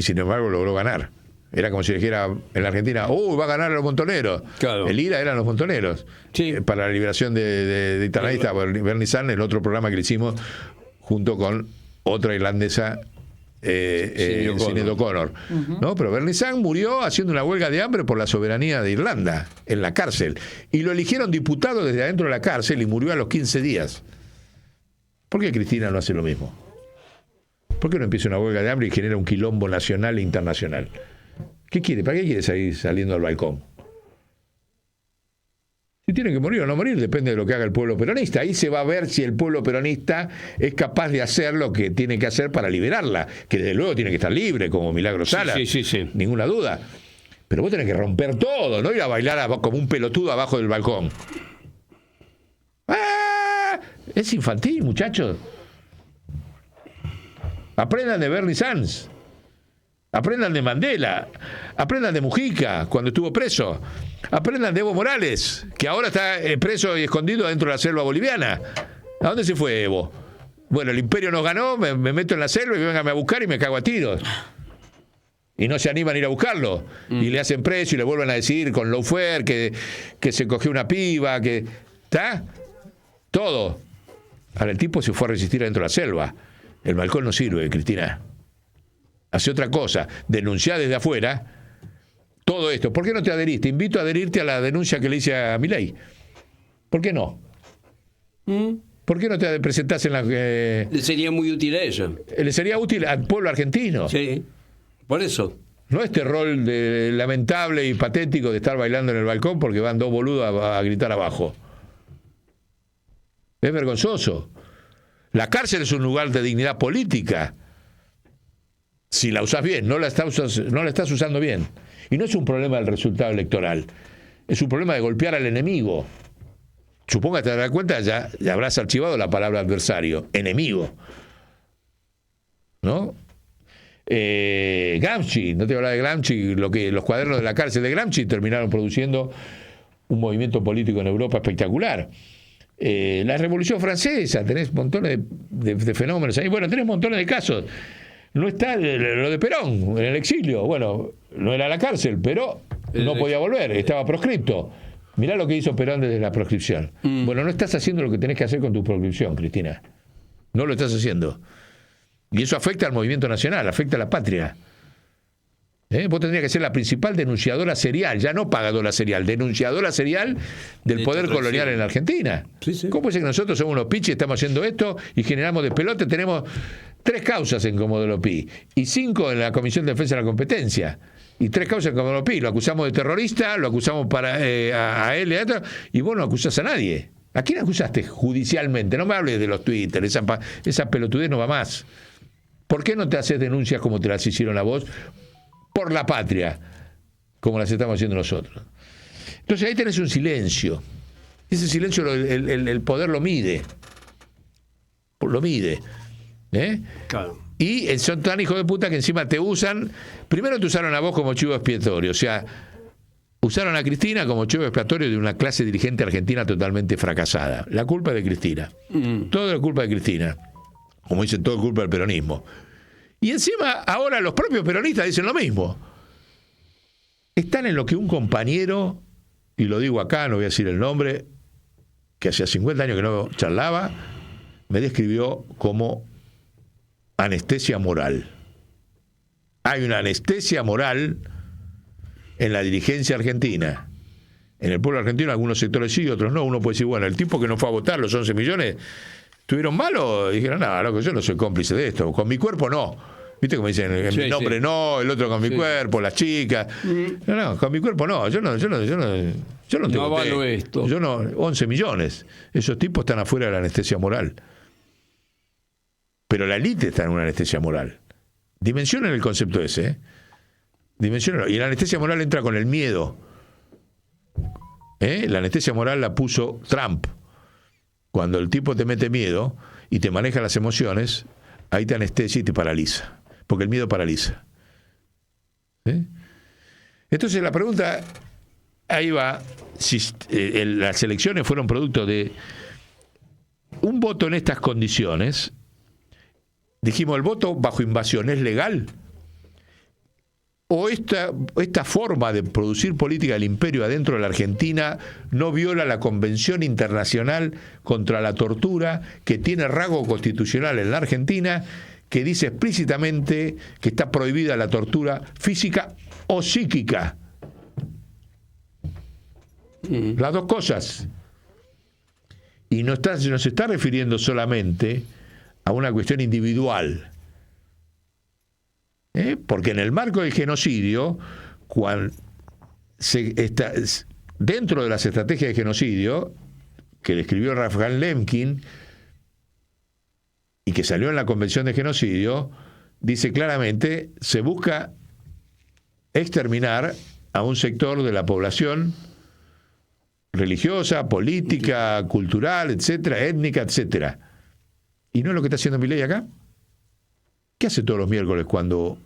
y sin embargo logró ganar. Era como si dijera en la Argentina, va a ganar a los montoneros. Claro. El IRA eran los montoneros. Sí. Para la liberación de Italia, estaba Bernie Sanders, el otro programa que le hicimos junto con otra irlandesa, Sinead O'Connor. ¿No? Pero Bernie Sanders murió haciendo una huelga de hambre por la soberanía de Irlanda, en la cárcel. Y lo eligieron diputado desde adentro de la cárcel y murió a los 15 días. ¿Por qué Cristina no hace lo mismo? ¿Por qué no empieza una huelga de hambre y genera un quilombo nacional e internacional? ¿Qué quiere? ¿Para qué quiere salir saliendo al balcón? Si tiene que morir o no morir, depende de lo que haga el pueblo peronista. Ahí se va a ver si el pueblo peronista es capaz de hacer lo que tiene que hacer para liberarla, que desde luego tiene que estar libre, como Milagro Sala, sí. ninguna duda. Pero vos tenés que romper todo, no ir a bailar como un pelotudo abajo del balcón. ¡Ah! Es infantil, muchachos. Aprendan de Bernie Sanders. Aprendan de Mandela, aprendan de Mujica cuando estuvo preso, aprendan de Evo Morales, que ahora está preso y escondido dentro de la selva boliviana. ¿A dónde se fue Evo? Bueno, el imperio nos ganó, me meto en la selva y vénganme a buscar y me cago a tiros. Y no se animan a ir a buscarlo. Y le hacen preso y le vuelven a decir con lawfare que se cogió una piba, que... ¿Está? Todo. Ahora el tipo se fue a resistir adentro de la selva. El balcón no sirve, Cristina. Hace otra cosa, denunciá desde afuera todo esto. ¿Por qué no te adherís? Te invito a adherirte a la denuncia que le hice a Milei. ¿Por qué no? ¿Por qué no te presentás en la... Le sería muy útil a ella. Le sería útil al pueblo argentino. Sí, por eso. No este rol de lamentable y patético de estar bailando en el balcón porque van dos boludos a gritar abajo. Es vergonzoso. La cárcel es un lugar de dignidad política. Si la usás bien, no la estás usando bien. Y no es un problema del resultado electoral. Es un problema de golpear al enemigo. Supongo que te darás cuenta, ya habrás archivado la palabra adversario. Enemigo. ¿No? Gramsci, no te voy a hablar de Gramsci, los cuadernos de la cárcel de Gramsci terminaron produciendo un movimiento político en Europa espectacular. La Revolución Francesa, tenés montones de fenómenos ahí. Bueno, tenés montones de casos. No está lo de Perón en el exilio. Bueno, no era la cárcel, pero no podía volver, estaba proscripto. Mirá lo que hizo Perón desde la proscripción. Bueno, no estás haciendo lo que tenés que hacer con tu proscripción, Cristina. No lo estás haciendo. Y eso afecta al movimiento nacional, afecta a la patria. Vos tendrías que ser la principal denunciadora serial, ya no pagadora serial, denunciadora serial del poder colonial en la Argentina. Sí. ¿Cómo es que nosotros somos unos pichis, estamos haciendo esto y generamos de pelote? Tenemos 3 causas en Comodoro Pi y 5 en la Comisión de Defensa de la Competencia y 3 causas en Comodoro Pi. Lo acusamos de terrorista, lo acusamos a él y a otro, y vos no acusás a nadie. ¿A quién acusaste judicialmente? No me hables de los Twitter, esa pelotudez no va más. ¿Por qué no te haces denuncias como te las hicieron a vos por la patria, como las estamos haciendo nosotros? Entonces ahí tenés un silencio. Ese silencio el poder lo mide. Lo mide. Claro. Y son tan hijos de puta que encima te usan. Primero te usaron a vos como chivo expiatorio. O sea, usaron a Cristina como chivo expiatorio de una clase dirigente argentina totalmente fracasada. La culpa es de Cristina. Todo es culpa de Cristina. Como dicen, todo es culpa del peronismo. Y encima ahora los propios peronistas dicen lo mismo. Están en lo que un compañero, y lo digo acá, no voy a decir el nombre, que hacía 50 años que no charlaba, me describió como anestesia moral. Hay una anestesia moral en la dirigencia argentina. En el pueblo argentino algunos sectores sí, otros no. Uno puede decir, bueno, el tipo que no fue a votar, los 11 millones, ¿estuvieron malos? Y dijeron, no, loco, yo no soy cómplice de esto. Con mi cuerpo no. ¿Viste cómo dicen? En mi nombre no, el otro con mi cuerpo, las chicas. No, con mi cuerpo no. Yo no tengo avalo esto. Yo no, 11 millones. Esos tipos están afuera de la anestesia moral. Pero la élite está en una anestesia moral. Dimensionen el concepto ese, Dimensionenlo. Y la anestesia moral entra con el miedo. La anestesia moral la puso Trump. Cuando el tipo te mete miedo y te maneja las emociones, ahí te anestesia y te paraliza. Porque el miedo paraliza. Entonces la pregunta, ahí va, si las elecciones fueron producto de un voto en estas condiciones. Dijimos, ¿el voto bajo invasión es legal? ¿O esta forma de producir política del imperio adentro de la Argentina no viola la Convención Internacional contra la Tortura, que tiene rango constitucional en la Argentina, que dice explícitamente que está prohibida la tortura física o psíquica? Las dos cosas. Y no se está refiriendo solamente a una cuestión individual. Porque en el marco del genocidio, dentro de las estrategias de genocidio que describió Raphael Lemkin y que salió en la Convención de Genocidio, dice claramente: se busca exterminar a un sector de la población religiosa, política, cultural, etcétera, étnica, etcétera. ¿Y no es lo que está haciendo Milei acá? ¿Qué hace todos los miércoles cuando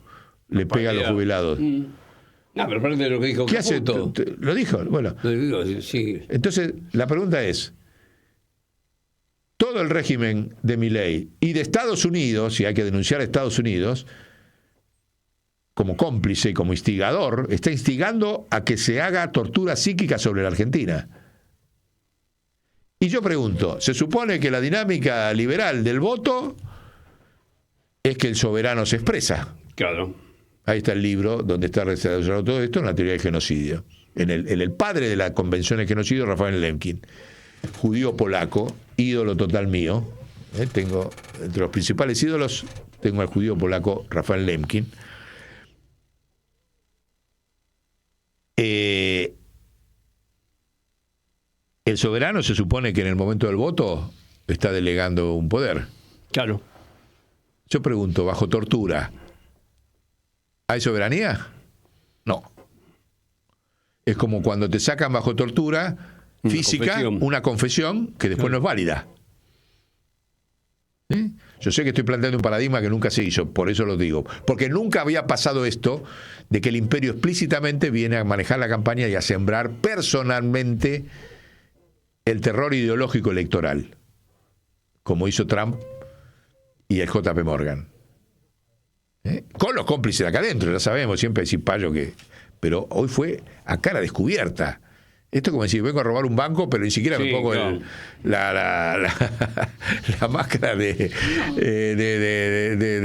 le pega a los jubilados? No, pero aparte de lo que dijo ¿qué hace? ¿Lo dijo? Bueno. Lo digo, sí. Entonces, la pregunta es: todo el régimen de Milei y de Estados Unidos, y hay que denunciar a Estados Unidos como cómplice y como instigador, está instigando a que se haga tortura psíquica sobre la Argentina. Y yo pregunto, ¿se supone que la dinámica liberal del voto es que el soberano se expresa? Claro. Ahí está el libro donde está desarrollado todo esto, en la teoría del genocidio. En el padre de la Convención del Genocidio, Raphael Lemkin, judío polaco, ídolo total mío. Tengo, entre los principales ídolos, tengo al judío polaco Raphael Lemkin. El soberano se supone que en el momento del voto está delegando un poder. Claro. Yo pregunto, bajo tortura, ¿hay soberanía? No. Es como cuando te sacan bajo tortura física una confesión que después no es válida. Yo sé que estoy planteando un paradigma que nunca se hizo, por eso lo digo. Porque nunca había pasado esto de que el imperio explícitamente viene a manejar la campaña y a sembrar personalmente el terror ideológico electoral, como hizo Trump y el JP Morgan. Con los cómplices de acá adentro, ya sabemos, siempre hay cipallo que... Pero hoy fue a cara descubierta. Esto es como decir, vengo a robar un banco, pero ni siquiera me pongo la máscara de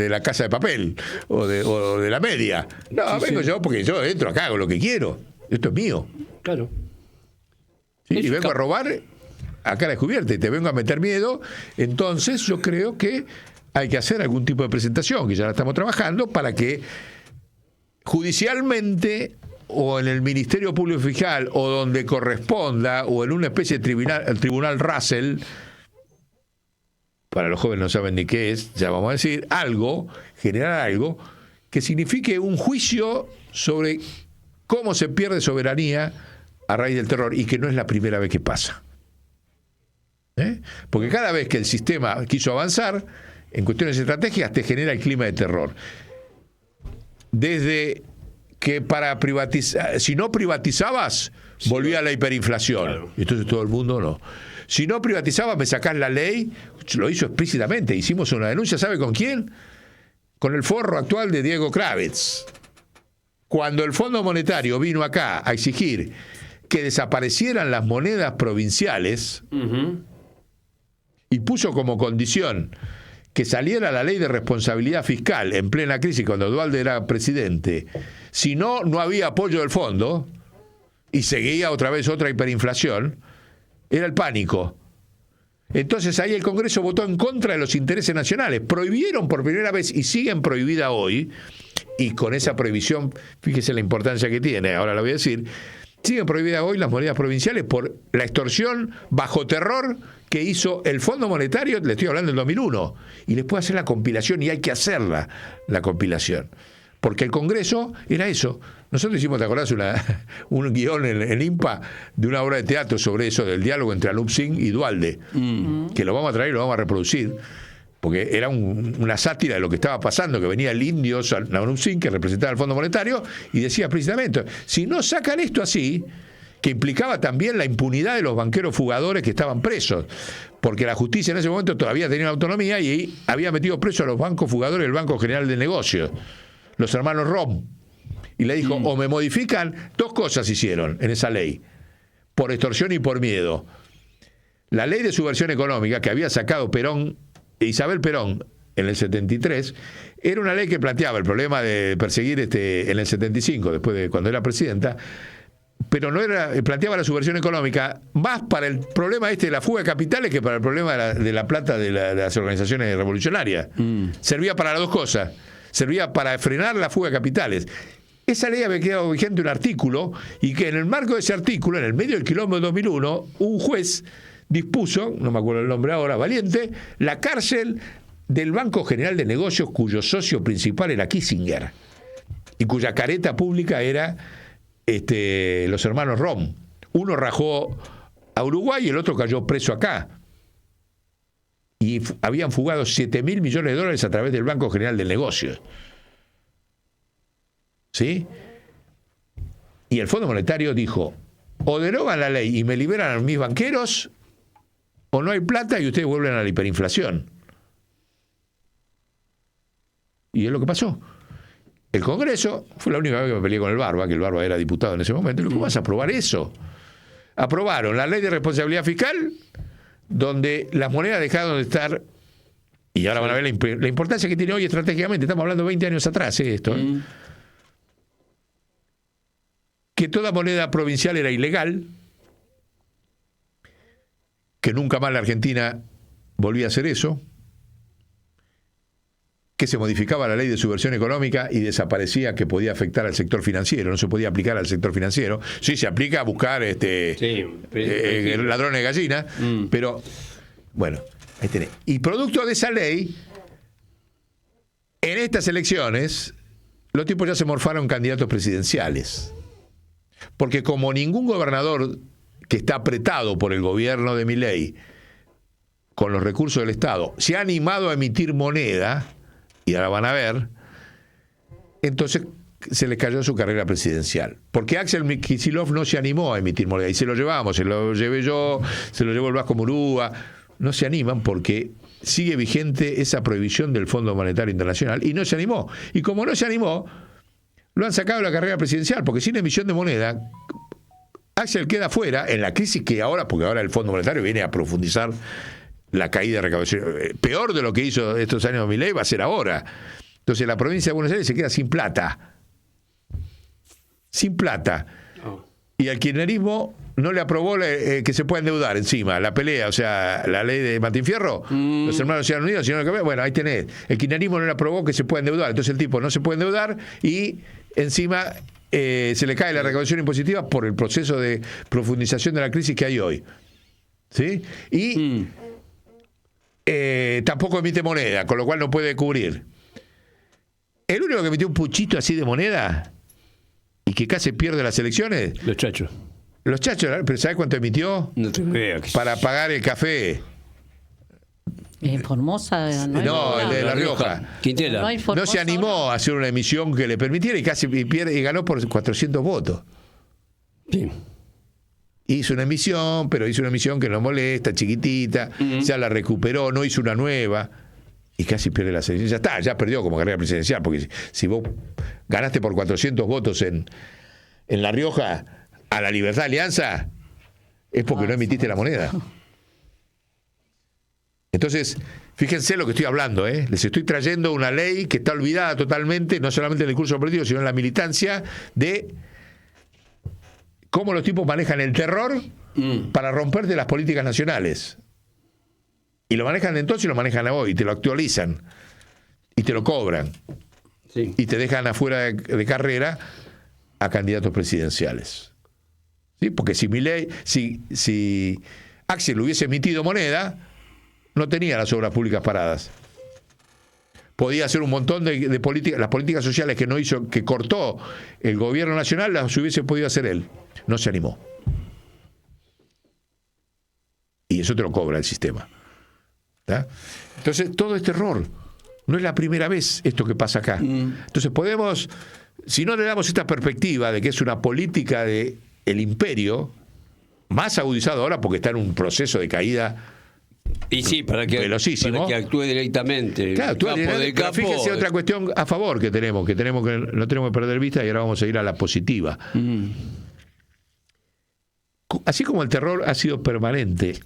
la Casa de Papel o de la media. No, vengo yo porque yo entro acá, hago lo que quiero. Esto es mío. Claro. ¿Sí? Y vengo a robar a cara descubierta y te vengo a meter miedo. Entonces yo creo que hay que hacer algún tipo de presentación, que ya la estamos trabajando, para que judicialmente o en el Ministerio Público Fiscal o donde corresponda o en una especie de tribunal Russell, para los jóvenes no saben ni qué es, ya vamos a decir, algo, generar algo que signifique un juicio sobre cómo se pierde soberanía a raíz del terror, y que no es la primera vez que pasa. Porque cada vez que el sistema quiso avanzar en cuestiones estratégicas te genera el clima de terror. Desde que para privatizar, si no privatizabas, volvía la hiperinflación. Claro. Entonces todo el mundo no. Si no privatizabas, me sacás la ley. Lo hizo explícitamente. Hicimos una denuncia, ¿sabe con quién? Con el forro actual de Diego Kravetz. Cuando el Fondo Monetario vino acá a exigir que desaparecieran las monedas provinciales, y puso como condición que saliera la ley de responsabilidad fiscal en plena crisis cuando Duhalde era presidente, si no, no había apoyo del fondo y seguía otra vez otra hiperinflación, era el pánico. Entonces ahí el Congreso votó en contra de los intereses nacionales, prohibieron por primera vez y siguen prohibida hoy, y con esa prohibición, fíjese la importancia que tiene, ahora lo voy a decir, siguen prohibidas hoy las monedas provinciales por la extorsión bajo terror que hizo el Fondo Monetario, le estoy hablando del 2001, y les puede hacer la compilación, y hay que hacerla, la compilación. Porque el Congreso era eso. Nosotros hicimos, ¿te acordás? Un guión en IMPA de una obra de teatro sobre eso, del diálogo entre Anup Singh y Duhalde, que lo vamos a traer y lo vamos a reproducir, porque era una sátira de lo que estaba pasando, que venía el indio Anup Singh, que representaba el Fondo Monetario, y decía precisamente, si no sacan esto así, que implicaba también la impunidad de los banqueros fugadores que estaban presos, porque la justicia en ese momento todavía tenía autonomía y había metido presos a los bancos fugadores del Banco General de Negocios, los hermanos Rom. Y le dijo, o me modifican, 2 cosas hicieron en esa ley, por extorsión y por miedo. La ley de subversión económica que había sacado Isabel Perón en el 73, era una ley que planteaba el problema de perseguir en el 75, después de cuando era presidenta, pero no era, planteaba la subversión económica más para el problema de la fuga de capitales que para el problema de la plata de las organizaciones revolucionarias. Servía para las 2 cosas. Servía para frenar la fuga de capitales. Esa ley había quedado vigente un artículo, y que en el marco de ese artículo, en el medio del quilombo de 2001, un juez dispuso, no me acuerdo el nombre ahora, Valiente, la cárcel del Banco General de Negocios, cuyo socio principal era Kissinger, y cuya careta pública era los hermanos Rom. Uno rajó a Uruguay y el otro cayó preso acá. Y habían fugado 7.000 millones de dólares a través del Banco General de Negocios. ¿Sí? Y el Fondo Monetario dijo, o derogan la ley y me liberan a mis banqueros, o no hay plata y ustedes vuelven a la hiperinflación. Y es lo que pasó. El Congreso, fue la única vez que me peleé con el Barba, que el Barba era diputado en ese momento, y ¿cómo vas a aprobar eso? Aprobaron la ley de responsabilidad fiscal, donde las monedas dejaron de estar, y ahora van a ver la importancia que tiene hoy estratégicamente, estamos hablando 20 años atrás, esto, que toda moneda provincial era ilegal, que nunca más la Argentina volvía a hacer eso, que se modificaba la ley de subversión económica y desaparecía que podía afectar al sector financiero, no se podía aplicar al sector financiero. Sí, se aplica a buscar ladrones de gallina, pero bueno, ahí tenés. Y producto de esa ley, en estas elecciones, los tipos ya se morfaron candidatos presidenciales. Porque como ningún gobernador que está apretado por el gobierno de Milei con los recursos del Estado se ha animado a emitir moneda, y ahora van a ver, entonces se le cayó su carrera presidencial. Porque Axel Kicillof no se animó a emitir moneda, y se lo llevamos, se lo llevé yo, se lo llevó el Vasco Murúa. No se animan porque sigue vigente esa prohibición del Fondo Monetario Internacional, y no se animó. Y como no se animó, lo han sacado de la carrera presidencial, porque sin emisión de moneda, Axel queda fuera en la crisis que ahora, porque ahora el Fondo Monetario viene a profundizar la caída de recaudación. Peor de lo que hizo estos años Milei va a ser ahora. Entonces la provincia de Buenos Aires se queda sin plata. Sin plata. Y al kirchnerismo no le aprobó que se pueda endeudar encima, la pelea, o sea, la ley de Martín Fierro, los hermanos se han unido, sino que, bueno, ahí tenés. El kirchnerismo no le aprobó que se pueda endeudar, entonces el tipo no se puede endeudar y encima se le cae la recaudación impositiva por el proceso de profundización de la crisis que hay hoy. ¿Sí? Y tampoco emite moneda, con lo cual no puede cubrir. El único que emitió un puchito así de moneda y que casi pierde las elecciones, Los Chachos. Los Chachos, pero ¿sabes cuánto emitió? No tengo idea. Para pagar el café. Formosa, No, el de La Rioja. Quintela. No se animó a hacer una emisión que le permitiera y casi pierde, y ganó por 400 votos. Sí. Hizo una emisión, pero hizo una emisión que no molesta, chiquitita, ya la recuperó, no hizo una nueva y casi pierde la elección. Ya está, ya perdió como carrera presidencial, porque si vos ganaste por 400 votos en La Rioja a la Libertad Alianza, es porque no emitiste la moneda. Entonces, fíjense lo que estoy hablando, les estoy trayendo una ley que está olvidada totalmente, no solamente en el discurso político, sino en la militancia, de cómo los tipos manejan el terror para romper de las políticas nacionales. Y lo manejan entonces y lo manejan hoy, y te lo actualizan, y te lo cobran, Sí. y te dejan afuera de carrera a candidatos presidenciales. ¿Sí? Porque si Milei, si Axel hubiese emitido moneda, no tenía las obras públicas paradas. Podía hacer un montón de políticas, las políticas sociales que no hizo, que cortó el gobierno nacional, las hubiese podido hacer él. No se animó. Y eso te lo cobra el sistema. ¿Tá? Entonces, todo este error. No es la primera vez esto que pasa acá. Entonces podemos, si no le damos esta perspectiva de que es una política del imperio, más agudizado ahora porque está en un proceso de caída Y sí, para que actúe directamente. Claro, pero fíjense otra cuestión a favor que no tenemos que perder vista, y ahora vamos a ir a la positiva. Así como el terror ha sido permanente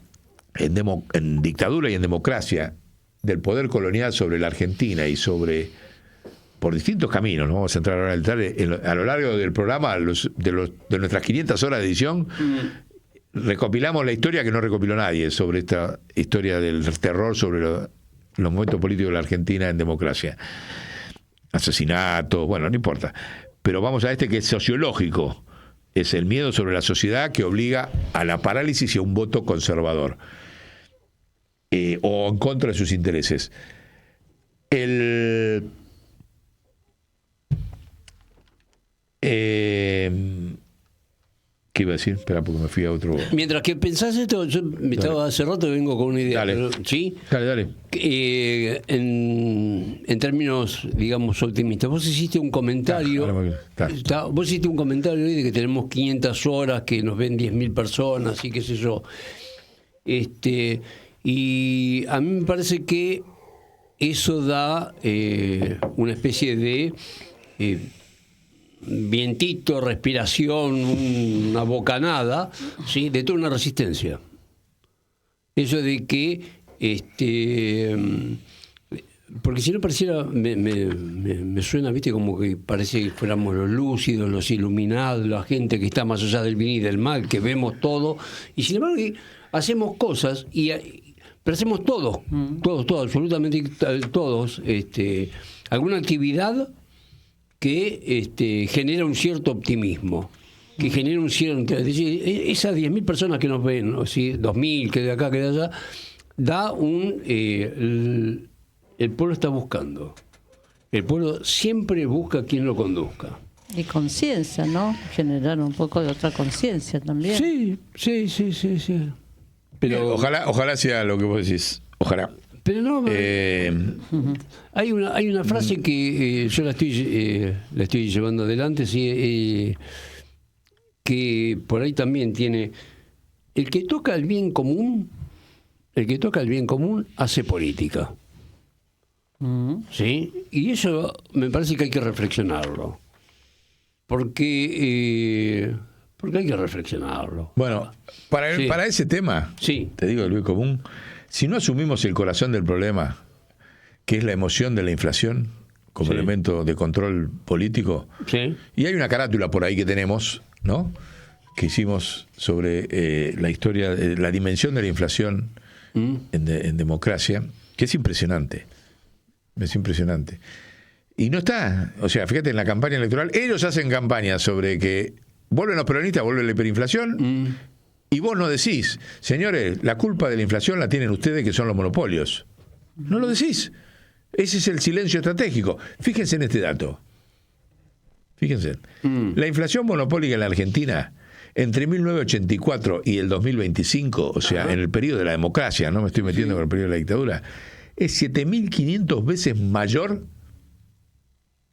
en dictadura y en democracia del poder colonial sobre la Argentina y por distintos caminos, no vamos a entrar ahora en detalle, a lo largo del programa, de nuestras 500 horas de edición, recopilamos la historia que no recopiló nadie sobre esta historia del terror sobre los momentos políticos de la Argentina en democracia. Asesinatos, bueno, no importa. Pero vamos a este que es sociológico. Es el miedo sobre la sociedad que obliga a la parálisis y a un voto conservador. O en contra de sus intereses. ¿Qué iba a decir? Espera, porque me fui a otro. Mientras que pensás esto, yo estaba hace rato vengo con una idea. Dale. Pero, ¿sí? Dale. En términos, digamos, optimistas, vos hiciste un comentario. Vos hiciste un comentario hoy de que tenemos 500 horas, que nos ven 10.000 personas y qué sé yo. Y a mí me parece que eso da una especie de vientito, respiración, una bocanada, ¿sí?, de toda una resistencia. Eso de que porque si no pareciera, me suena, viste, como que parece que fuéramos los lúcidos, los iluminados, la gente que está más allá del bien y del mal, que vemos todo, y sin embargo hacemos cosas, pero hacemos todos, absolutamente todos, alguna actividad que genera un cierto optimismo, que genera un cierto... Es decir, esas 10.000 personas que nos ven, ¿no? ¿Sí? 2.000, que de acá, que de allá, da el pueblo está buscando. El pueblo siempre busca a quien lo conduzca. Y conciencia, ¿no? Generar un poco de otra conciencia también. Sí. Pero ojalá sea lo que vos decís. Ojalá. Pero no, hay una frase que yo la estoy llevando adelante, sí, que por ahí también tiene: el que toca el bien común hace política. ¿Sí? Y eso me parece que hay que reflexionarlo. Porque hay que reflexionarlo. Bueno, para ese tema, sí, te digo el bien común. Si no asumimos el corazón del problema, que es la emoción de la inflación como elemento de control político, y hay una carátula por ahí que tenemos, ¿no?, que hicimos sobre la historia, la dimensión de la inflación en democracia, que es impresionante. Es impresionante. Y no está, o sea, fíjate, en la campaña electoral, ellos hacen campaña sobre que vuelven los peronistas, vuelve la hiperinflación. Y vos no decís, señores, la culpa de la inflación la tienen ustedes, que son los monopolios. No lo decís. Ese es el silencio estratégico. Fíjense en este dato. Fíjense. La inflación monopólica en la Argentina, entre 1984 y el 2025, o sea, en el periodo de la democracia, no me estoy metiendo con el periodo de la dictadura, es 7.500 veces mayor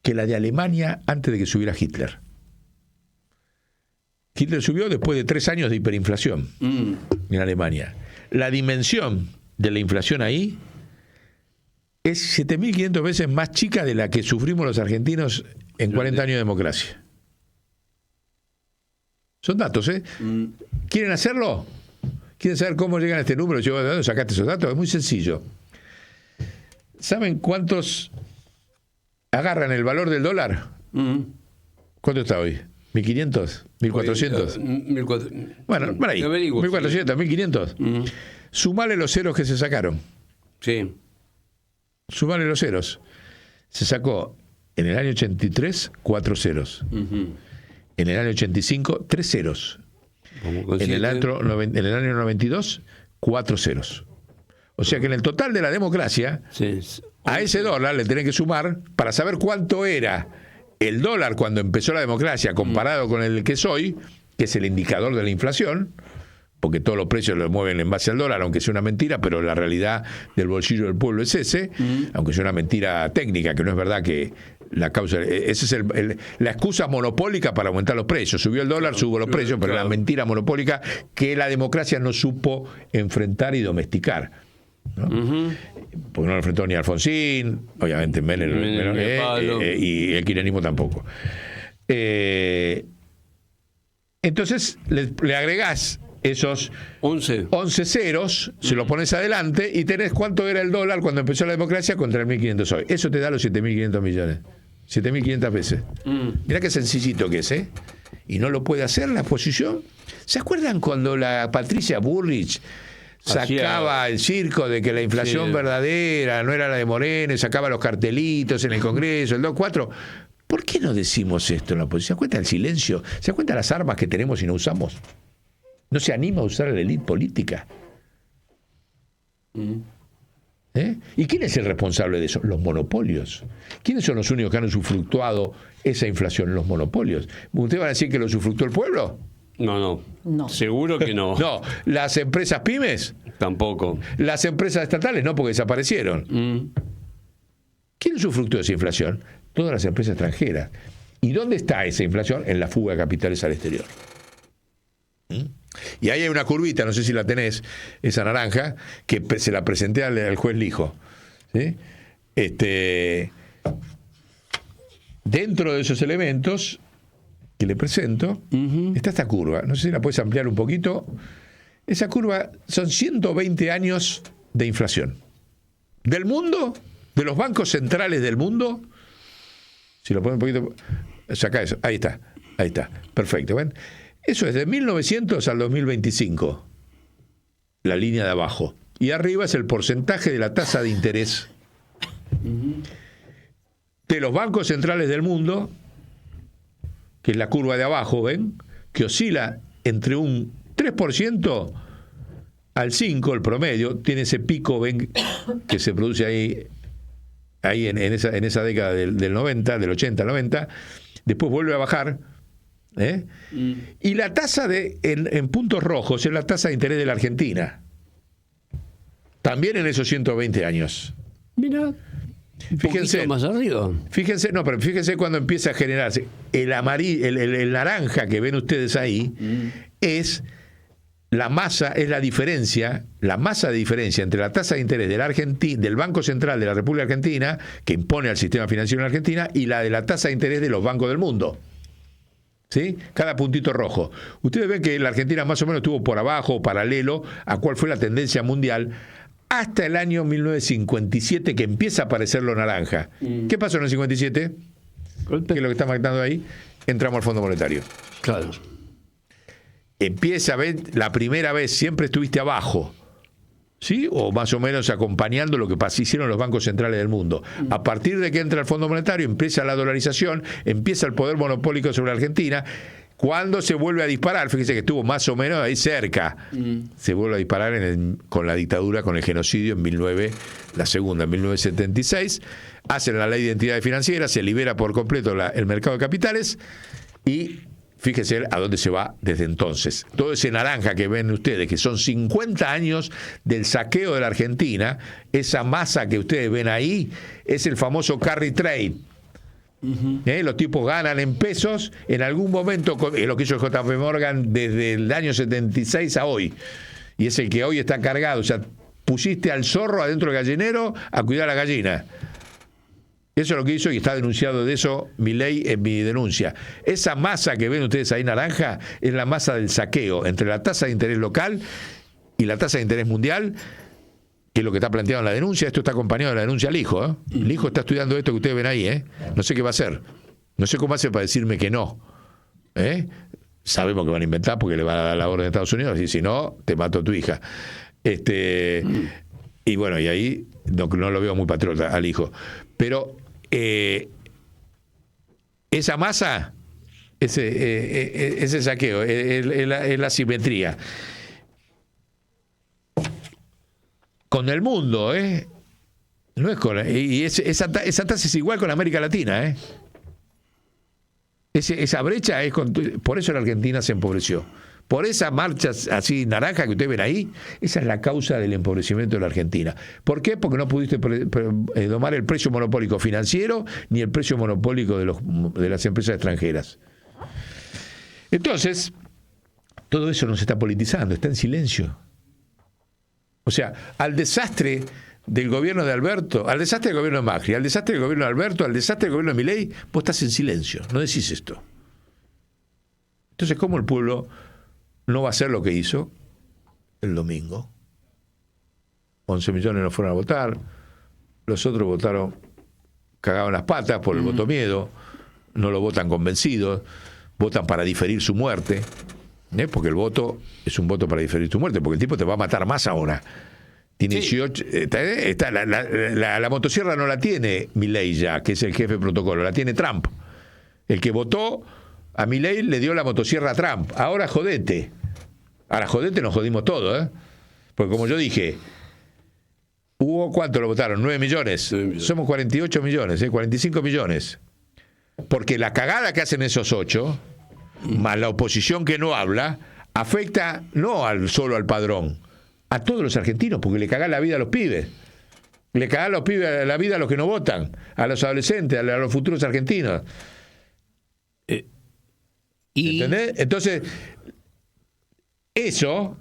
que la de Alemania antes de que subiera Hitler. Hitler subió después de 3 años de hiperinflación en Alemania. La dimensión de la inflación ahí es 7.500 veces más chica de la que sufrimos los argentinos en 40 años de democracia. Son datos, ¿eh? ¿Quieren hacerlo? ¿Quieren saber cómo llegan a este número? ¿De dónde sacaste esos datos? Es muy sencillo. ¿Saben cuántos agarran el valor del dólar? ¿Cuánto está hoy? ¿1.500? ¿1.400? Bueno, por ahí. 1.400, 1.500. Sumale los ceros que se sacaron. Sí. Sumale los ceros. Se sacó en el año 83 4 ceros. En el año 85 3 ceros. En el año 92 4 ceros. O sea que en el total de la democracia, a ese dólar le tenés que sumar, para saber cuánto era el dólar cuando empezó la democracia comparado con el que es hoy, que es el indicador de la inflación, porque todos los precios los mueven en base al dólar, aunque sea una mentira, pero la realidad del bolsillo del pueblo es ese, aunque sea una mentira técnica, que no es verdad que la causa... Esa es la excusa monopólica para aumentar los precios. Subió el dólar, subió los precios, pero la mentira monopólica que la democracia no supo enfrentar y domesticar. ¿no? Porque no lo enfrentó ni Alfonsín, obviamente Menem y el kirchnerismo tampoco. Entonces le agregás esos 11 ceros, se los pones adelante y tenés cuánto era el dólar cuando empezó la democracia contra el 1.500 hoy. Eso te da los 7.500 millones. 7.500 veces. Mirá qué sencillito que es, ¿eh? Y no lo puede hacer la oposición. ¿Se acuerdan cuando la Patricia Bullrich sacaba el circo de que la inflación verdadera no era la de Moreno y sacaba los cartelitos en el Congreso, el 2-4? ¿Por qué no decimos esto en la oposición? ¿Se cuenta el silencio? ¿Se cuenta las armas que tenemos y no usamos? ¿No se anima a usar la élite política? ¿Y quién es el responsable de eso? Los monopolios. ¿Quiénes son los únicos que han usufructuado esa inflación? Los monopolios. ¿Ustedes van a decir que lo usufructuó el pueblo? No. Seguro que no. No. ¿Las empresas pymes? Tampoco. ¿Las empresas estatales? No, porque desaparecieron. ¿Quién usufructuó esa inflación? Todas las empresas extranjeras. ¿Y dónde está esa inflación? En la fuga de capitales al exterior. Y ahí hay una curvita, no sé si la tenés, esa naranja, que se la presenté al juez Lijo. ¿Sí? Dentro de esos elementos que le presento, está esta curva. No sé si la puedes ampliar un poquito. Esa curva son 120 años de inflación. Del mundo, de los bancos centrales del mundo. Si lo pones un poquito, saca eso. Ahí está. Perfecto. ¿Ven? Eso es de 1900 al 2025, la línea de abajo. Y arriba es el porcentaje de la tasa de interés de los bancos centrales del mundo, que es la curva de abajo, ¿ven? Que oscila entre un 3% al 5%, el promedio. Tiene ese pico, ¿ven? Que se produce ahí en esa década del 90, del 80 al 90. Después vuelve a bajar. Y la tasa en puntos rojos es la tasa de interés de la Argentina, también en esos 120 años. Mira, fíjense más arriba. Fíjense cuando empieza a generarse el amarillo, el naranja que ven ustedes ahí, es la masa, es la masa de diferencia entre la tasa de interés del Banco Central de la República Argentina, que impone al sistema financiero en la Argentina, y la de la tasa de interés de los bancos del mundo. ¿Sí? Cada puntito rojo. Ustedes ven que la Argentina más o menos estuvo por abajo, paralelo a cuál fue la tendencia mundial, hasta el año 1957, que empieza a aparecer lo naranja. ¿Qué pasó en el 57? ¿Qué es lo que está marcando ahí? Entramos al Fondo Monetario. Claro. Empieza a ver, la primera vez siempre estuviste abajo, ¿sí? O más o menos acompañando lo que hicieron los bancos centrales del mundo. A partir de que entra el Fondo Monetario, empieza la dolarización, empieza el poder monopólico sobre la Argentina. Cuando se vuelve a disparar, fíjense que estuvo más o menos ahí cerca, se vuelve a disparar con la dictadura, con el genocidio la segunda, en 1976. Hacen la ley de identidades financieras, se libera por completo el mercado de capitales y fíjense a dónde se va desde entonces. Todo ese naranja que ven ustedes, que son 50 años del saqueo de la Argentina, esa masa que ustedes ven ahí, es el famoso carry trade. Los tipos ganan en pesos, en algún momento, es lo que hizo el JP Morgan desde el año 76 a hoy. Y es el que hoy está cargado. O sea, pusiste al zorro adentro del gallinero a cuidar a la gallina. Eso es lo que hizo y está denunciado de eso Milei en mi denuncia. Esa masa que ven ustedes ahí naranja es la masa del saqueo entre la tasa de interés local y la tasa de interés mundial, que es lo que está planteado en la denuncia. Esto está acompañado de la denuncia al hijo. El hijo está estudiando esto que ustedes ven ahí. No sé qué va a hacer. No sé cómo hace para decirme que no. Sabemos que van a inventar porque le van a dar la orden de Estados Unidos y si no, te mato a tu hija. Y bueno, y ahí no lo veo muy patriota al hijo. Pero esa masa, ese saqueo, es la simetría. Con el mundo, no es con. Y esa tasa es igual con América Latina, Esa brecha por eso la Argentina se empobreció. Por esa marcha así naranja que ustedes ven ahí, esa es la causa del empobrecimiento de la Argentina. ¿Por qué? Porque no pudiste domar el precio monopólico financiero ni el precio monopólico de las empresas extranjeras. Entonces, todo eso no se está politizando, está en silencio. O sea, al desastre del gobierno de Alberto, al desastre del gobierno de Macri, al desastre del gobierno de Alberto, al desastre del gobierno de Milei, vos estás en silencio, no decís esto. Entonces, ¿cómo el pueblo no va a hacer lo que hizo el domingo? 11 millones no fueron a votar, los otros votaron, cagaban las patas por el voto miedo, no lo votan convencidos, votan para diferir su muerte, porque el voto es un voto para diferir tu muerte, porque el tipo te va a matar más ahora. Tiene 18, la motosierra no la tiene Milei ya, que es el jefe de protocolo, la tiene Trump. El que votó a Milei le dio la motosierra a Trump. Ahora jodete. Ahora jodete, nos jodimos todo, ¿eh? Porque como yo dije, ¿cuánto lo votaron? 9 millones. 9 millones. Somos 48 millones, 45 millones. Porque la cagada que hacen esos 8, más la oposición que no habla, afecta no solo al padrón, a todos los argentinos, porque le cagás la vida a los pibes. Le cagás a los pibes la vida a los que no votan, a los adolescentes, a los futuros argentinos. ¿Entendés? Entonces, eso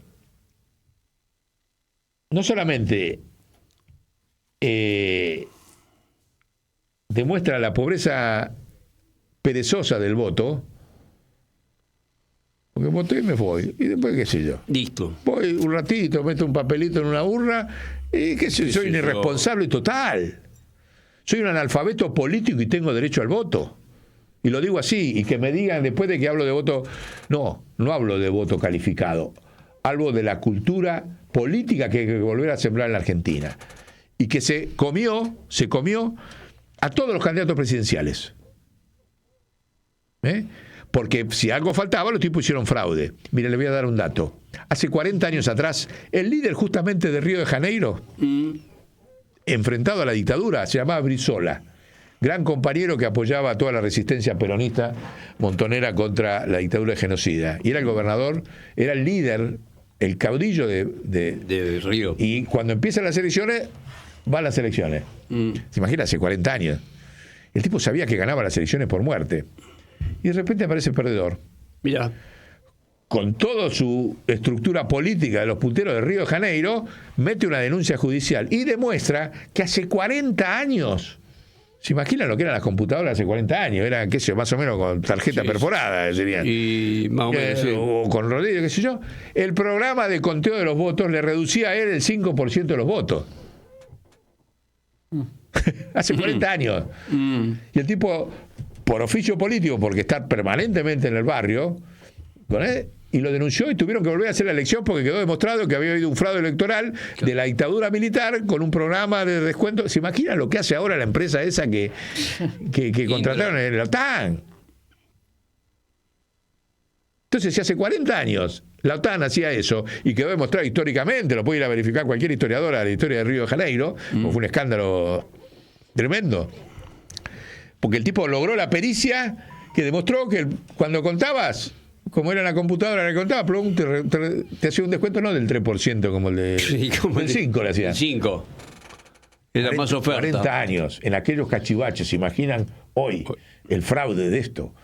no solamente demuestra la pobreza perezosa del voto, porque voté y me voy, y después qué sé yo. Listo. Voy un ratito, meto un papelito en una urna, y qué sé, soy un irresponsable total. Soy un analfabeto político y tengo derecho al voto. Y lo digo así, y que me digan después de que hablo de voto, no hablo de voto calificado, hablo de la cultura política que hay que volver a sembrar en la Argentina. Y que se comió a todos los candidatos presidenciales. Porque si algo faltaba, los tipos hicieron fraude. Mire, le voy a dar un dato. Hace 40 años atrás, el líder justamente de Río de Janeiro, enfrentado a la dictadura, se llamaba Brizola. Gran compañero que apoyaba a toda la resistencia peronista montonera contra la dictadura genocida. Y era el gobernador, era el líder, el caudillo de Río. Y cuando empiezan las elecciones, van las elecciones. ¿Se imagina? Hace 40 años. El tipo sabía que ganaba las elecciones por muerte. Y de repente aparece el perdedor. Mirá. Con toda su estructura política de los punteros de Río de Janeiro, mete una denuncia judicial y demuestra que hace 40 años... ¿Se imaginan lo que eran las computadoras hace 40 años? Eran, qué sé yo, más o menos con tarjeta perforada, serían. Y más o menos, o con rodillo, qué sé yo. El programa de conteo de los votos le reducía a él el 5% de los votos. Hace 40 años. Y el tipo, por oficio político, porque está permanentemente en el barrio, con él, y lo denunció y tuvieron que volver a hacer la elección porque quedó demostrado que había habido un fraude electoral de la dictadura militar con un programa de descuento. ¿Se imaginan lo que hace ahora la empresa esa que contrataron en la OTAN? Entonces, si hace 40 años la OTAN hacía eso y quedó demostrado históricamente, lo puede ir a verificar cualquier historiadora de la historia de Río de Janeiro, fue un escándalo tremendo. Porque el tipo logró la pericia que demostró que cuando contabas, como era la computadora que contaba, te hacía un descuento no del 3% como el de del 5 le hacía. El 5. Era más oferta. 40 años, en aquellos cachivaches, ¿se imaginan hoy el fraude de esto?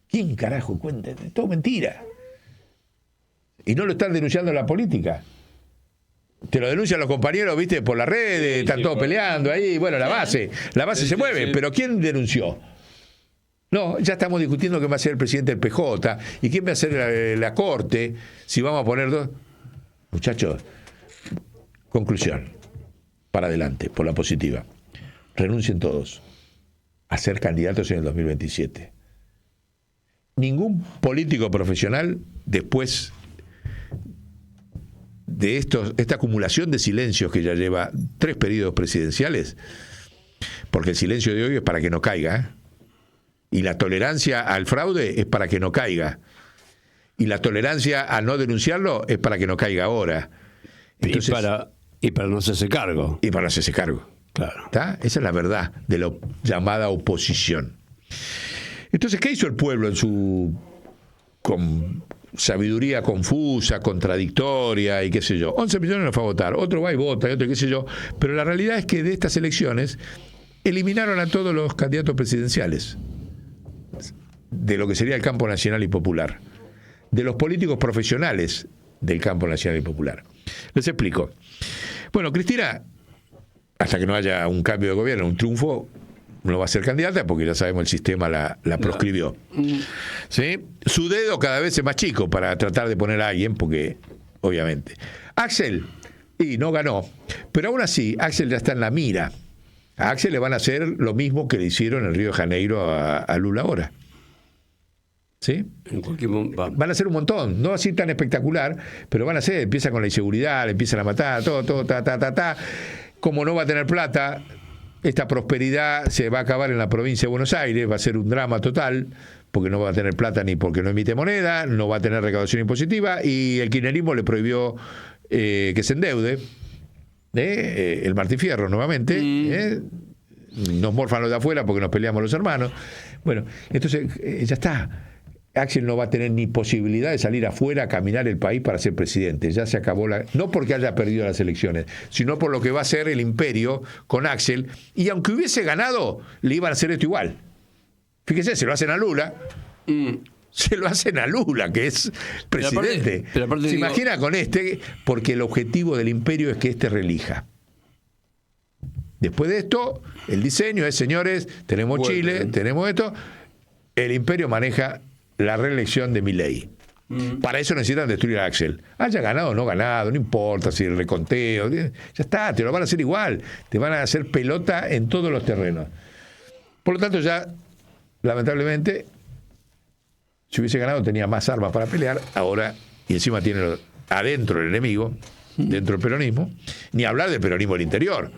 ¿Quién carajo cuenta? Es todo mentira. Y no lo están denunciando la política. Te lo denuncian los compañeros, viste, por las redes, están todos peleando ahí, bueno, la base se mueve, pero ¿quién denunció? No, ya estamos discutiendo quién va a ser el presidente del PJ y quién va a ser la corte, si vamos a poner dos. Muchachos, conclusión, para adelante, por la positiva. Renuncien todos a ser candidatos en el 2027. Ningún político profesional, después de esta acumulación de silencios que ya lleva 3 periodos presidenciales, porque el silencio de hoy es para que no caiga, y la tolerancia al fraude es para que no caiga, y la tolerancia a no denunciarlo es para que no caiga ahora. Entonces, y para no hacerse cargo. Y para no hacerse cargo. Claro. ¿Está? Esa es la verdad de la llamada oposición. Entonces, ¿qué hizo el pueblo en su sabiduría confusa, contradictoria y qué sé yo? 11 millones no fue a votar, otro va y vota, y otro qué sé yo. Pero la realidad es que de estas elecciones eliminaron a todos los candidatos presidenciales de lo que sería el campo nacional y popular. De los políticos profesionales del campo nacional y popular. Les explico. Bueno, Cristina, hasta que no haya un cambio de gobierno, un triunfo, no va a ser candidata porque ya sabemos el sistema la proscribió. ¿Sí? Su dedo cada vez es más chico para tratar de poner a alguien, porque obviamente. Axel, y no ganó, pero aún así Axel ya está en la mira. A Axel le van a hacer lo mismo que le hicieron en Río de Janeiro a Lula ahora. ¿Sí? Van a hacer un montón, no así tan espectacular, pero van a hacer, empieza con la inseguridad, le empiezan a matar, todo, ta. Como no va a tener plata, esta prosperidad se va a acabar en la provincia de Buenos Aires, va a ser un drama total, porque no va a tener plata ni porque no emite moneda, no va a tener recaudación impositiva, y el kirchnerismo le prohibió que se endeude, el Martín Fierro nuevamente, nos morfan los de afuera porque nos peleamos los hermanos. Bueno, entonces ya está. Axel no va a tener ni posibilidad de salir afuera a caminar el país para ser presidente. Ya se acabó no porque haya perdido las elecciones, sino por lo que va a hacer el imperio con Axel. Y aunque hubiese ganado, le iban a hacer esto igual. Fíjese, se lo hacen a Lula. Se lo hacen a Lula, que es presidente. Pero aparte se imagina con porque el objetivo del imperio es que reelija. Después de esto, el diseño es, señores, tenemos Chile, tenemos esto. El imperio maneja la reelección de Milei. Para eso necesitan destruir a Axel. Haya ganado o no ganado, no importa si el reconteo, ya está, te lo van a hacer igual, te van a hacer pelota en todos los terrenos. Por lo tanto, ya, lamentablemente, si hubiese ganado tenía más armas para pelear, ahora, y encima tiene adentro el enemigo, dentro del peronismo, ni hablar del peronismo del interior.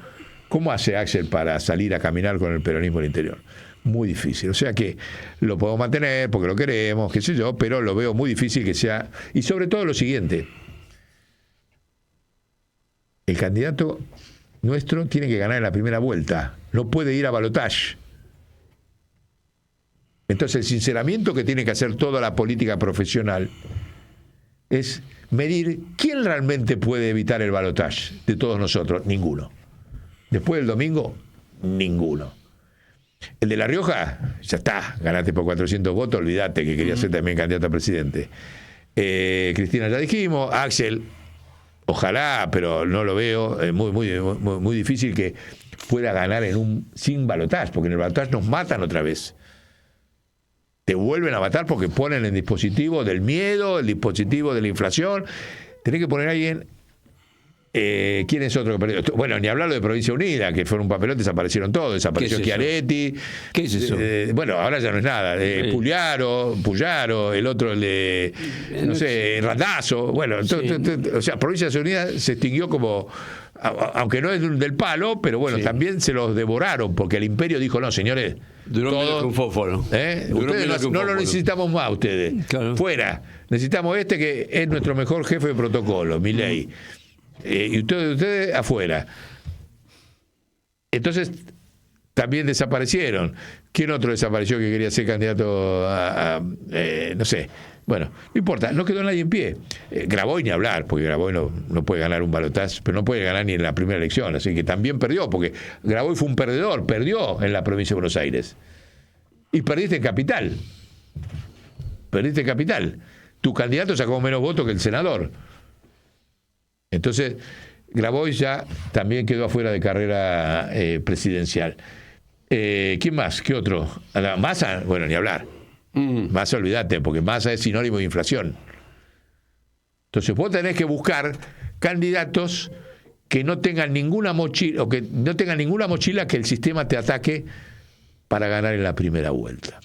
¿Cómo hace Axel para salir a caminar con el peronismo del interior? Muy difícil. O sea que lo podemos mantener porque lo queremos, qué sé yo, pero lo veo muy difícil que sea. Y sobre todo lo siguiente: el candidato nuestro tiene que ganar en la primera vuelta, no puede ir a balotaje. Entonces el sinceramiento que tiene que hacer toda la política profesional es medir quién realmente puede evitar el balotaje de todos nosotros. Ninguno. Después del domingo, ninguno. El de La Rioja, ya está, ganaste por 400 votos, olvídate que quería ser también candidato a presidente. Cristina ya dijimos, Axel, ojalá, pero no lo veo, es muy difícil que pueda ganar sin balotaje, porque en el balotaje nos matan otra vez. Te vuelven a matar porque ponen el dispositivo del miedo, el dispositivo de la inflación. Tenés que poner a alguien. ¿Quién es otro que perdió? Bueno, ni hablarlo de Provincia Unida, que fueron un papelón, desaparecieron todos. Desapareció Schiaretti. ¿Qué es eso? Bueno, ahora ya no es nada. Puyaro, el otro, no sé, Randazzo. Bueno, o sea, Provincia Unida se extinguió como, aunque no es del palo, pero bueno, también se los devoraron, porque el imperio dijo, no, señores, duró menos que un fósforo. Ustedes no lo necesitamos más, ustedes. Claro. Fuera. Necesitamos que es nuestro mejor jefe de protocolo, Milei. Y ustedes afuera. Entonces también desaparecieron. ¿Quién otro desapareció que quería ser candidato no sé? Bueno, no importa, no quedó nadie en pie. Graboy ni hablar, porque Graboy no puede ganar un balotaje, pero no puede ganar ni en la primera elección, así que también perdió, porque Graboy fue un perdedor, perdió en la provincia de Buenos Aires. Y perdiste en Capital. Tu candidato sacó menos votos que el senador. Entonces, Graboy ya también quedó afuera de carrera presidencial. ¿Quién más? ¿Qué otro? Massa, bueno, ni hablar. Massa, olvídate, porque Massa es sinónimo de inflación. Entonces, vos tenés que buscar candidatos que no tengan ninguna mochila, o que no tengan ninguna mochila que el sistema te ataque para ganar en la primera vuelta.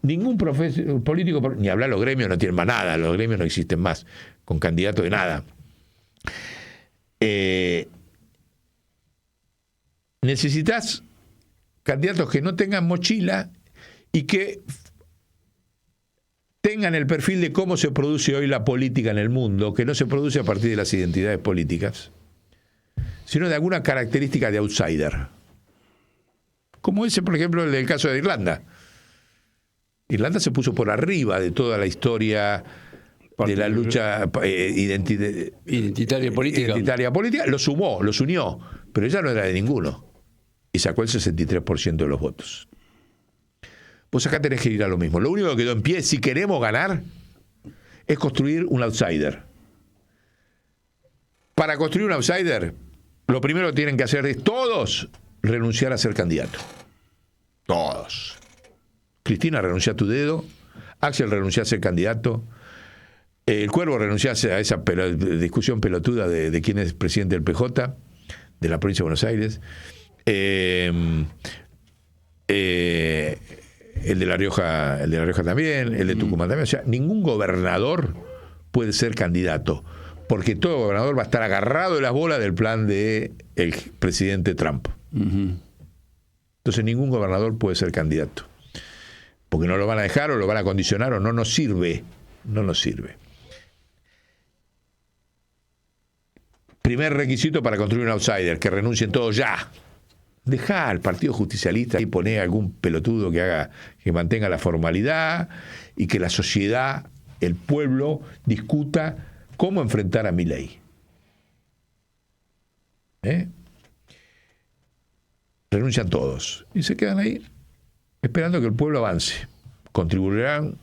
Ningún político, ni hablar, los gremios no tienen más nada, los gremios no existen más, con candidato de nada. Necesitas candidatos que no tengan mochila y que tengan el perfil de cómo se produce hoy la política en el mundo, que no se produce a partir de las identidades políticas, sino de alguna característica de outsider. Como ese, por ejemplo, el del caso de Irlanda. Irlanda se puso por arriba de toda la historia de la lucha identitaria política, los unió, pero ella no era de ninguno y sacó el 63% de los votos. Vos acá tenés que ir a lo mismo. Lo único que quedó en pie, si queremos ganar, es construir un outsider. Para construir un outsider, lo primero que tienen que hacer es todos renunciar a ser candidato. Todos. Cristina, renuncia a tu dedo. Axel, renuncia a ser candidato. El Cuervo, renuncia a esa discusión pelotuda de quién es presidente del PJ, de la provincia de Buenos Aires. El de La Rioja también, el de Tucumán también. O sea, ningún gobernador puede ser candidato, porque todo gobernador va a estar agarrado de las bolas del plan del presidente Trump. Entonces ningún gobernador puede ser candidato, porque no lo van a dejar o lo van a condicionar o no nos sirve. No nos sirve. Primer requisito para construir un outsider, que renuncien todos ya. Dejá al Partido Justicialista y poné algún pelotudo que mantenga la formalidad y que la sociedad, el pueblo, discuta cómo enfrentar a Milei. Renuncian todos y se quedan ahí esperando que el pueblo avance. Contribuirán,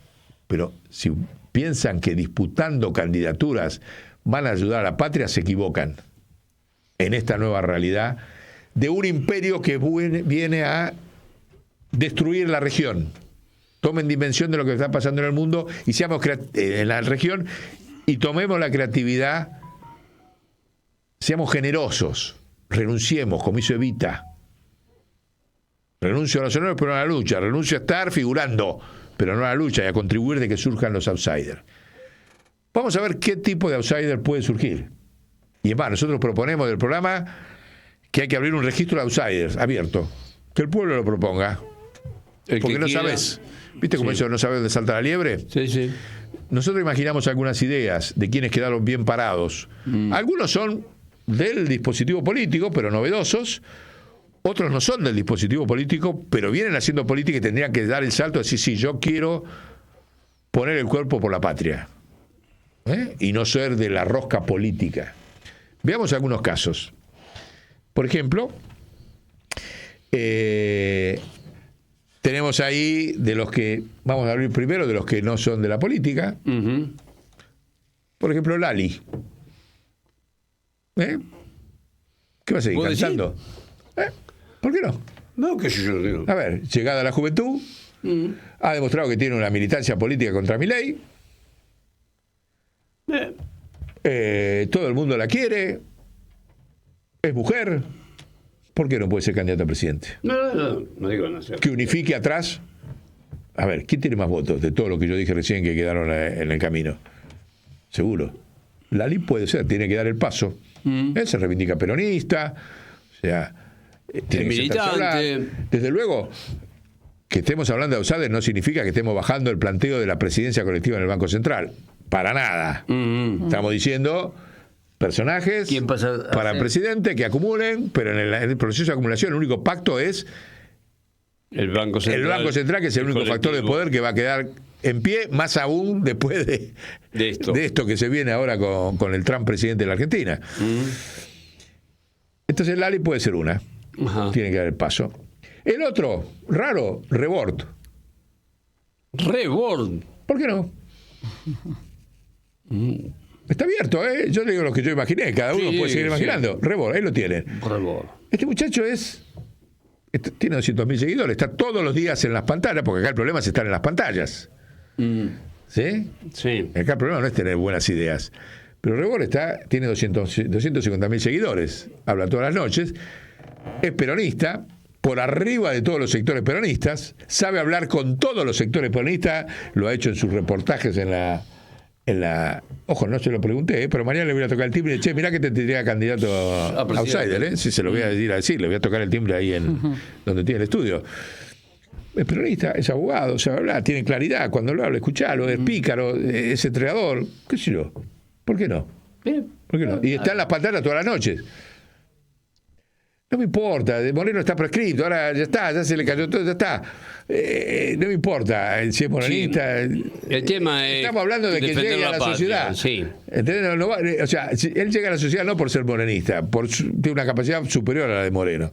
pero si piensan que disputando candidaturas van a ayudar a la patria, se equivocan en esta nueva realidad de un imperio que viene a destruir la región. Tomen dimensión de lo que está pasando en el mundo y seamos en la región y tomemos la creatividad, seamos generosos, renunciemos, como hizo Evita. Renuncio a los honores, pero no a la lucha. Renuncio a estar figurando, pero no a la lucha, y a contribuir de que surjan los outsiders. Vamos a ver qué tipo de outsider puede surgir. Y es más, nosotros proponemos del programa que hay que abrir un registro de outsiders abierto. Que el pueblo lo proponga. Porque no sabes. ¿Viste cómo eso no sabe dónde salta la liebre? Sí, sí. Nosotros imaginamos algunas ideas de quienes quedaron bien parados. Algunos son del dispositivo político, pero novedosos. Otros no son del dispositivo político, pero vienen haciendo política y tendrían que dar el salto de decir, sí, yo quiero poner el cuerpo por la patria. Y no ser de la rosca política. Veamos algunos casos. Por ejemplo, tenemos ahí de los que, vamos a abrir primero, de los que no son de la política. Por ejemplo, Lali. ¿Qué va a seguir cantando? ¿Por qué no? No, que yo digo. A ver, llegada a la juventud, ha demostrado que tiene una militancia política contra Milei. Todo el mundo la quiere. Es mujer. ¿Por qué no puede ser candidata a presidente? No digo no sé. Que unifique atrás. A ver, ¿quién tiene más votos de todo lo que yo dije recién que quedaron en el camino? Seguro. Lali puede ser, tiene que dar el paso. Él se reivindica peronista, o sea, tiene que militante. Desde luego, que estemos hablando de outsiders no significa que estemos bajando el planteo de la presidencia colectiva en el Banco Central. Para nada. Estamos diciendo personajes para el presidente que acumulen, pero en el proceso de acumulación el único pacto es el Banco Central, que es el único factor de poder que va a quedar en pie, más aún después de esto que se viene ahora con el Trump presidente de la Argentina. Entonces Lali puede ser una. Ajá. Tiene que dar el paso. El otro, raro, Rebord. ¿Por qué no? Está abierto, ¿eh? Yo digo lo que yo imaginé, cada uno puede seguir imaginando. Rebord, ahí lo tienen. Este muchacho tiene 200.000 seguidores, está todos los días en las pantallas, porque acá el problema es estar en las pantallas. ¿Sí? Sí. Acá el problema no es tener buenas ideas. Pero Rebord tiene 250.000 seguidores, habla todas las noches, es peronista, por arriba de todos los sectores peronistas, sabe hablar con todos los sectores peronistas, lo ha hecho en sus reportajes en la ojo, no se lo pregunté, pero mañana le voy a tocar el timbre y che, mirá que te tendría candidato a outsider, si se lo voy a decir, le voy a tocar el timbre ahí donde tiene el estudio. Es peronista, es abogado, sabe hablar, tiene claridad, cuando lo habla, escuchalo, es pícaro, es entrenador, qué sé yo. ¿Por qué no? ¿Por qué no? Y está en las pantallas todas las noches. No me importa, Moreno está prescrito, ahora ya está, ya se le cayó todo, ya está. No me importa si es morenista. El tema es. Estamos hablando de que llegue a la sociedad. Sí. O sea, él llega a la sociedad no por ser morenista, tiene una capacidad superior a la de Moreno.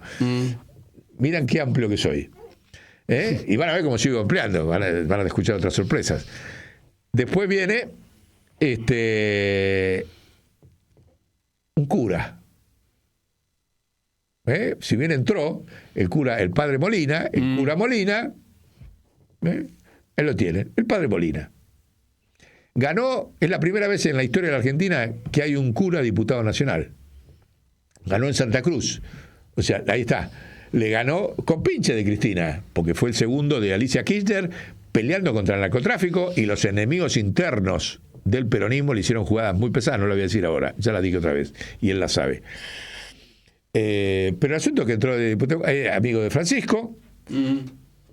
Miran qué amplio que soy. Y van a ver cómo sigo ampliando, van a escuchar otras sorpresas. Después viene un cura. Si bien entró el padre Molina, el cura Molina, él lo tiene, el padre Molina. Ganó, es la primera vez en la historia de la Argentina que hay un cura diputado nacional. Ganó en Santa Cruz. O sea, ahí está. Le ganó con pinche de Cristina, porque fue el segundo de Alicia Kirchner peleando contra el narcotráfico, y los enemigos internos del peronismo le hicieron jugadas muy pesadas, no lo voy a decir ahora, ya la dije otra vez, y él la sabe. Pero el asunto es que entró de diputado, amigo de Francisco,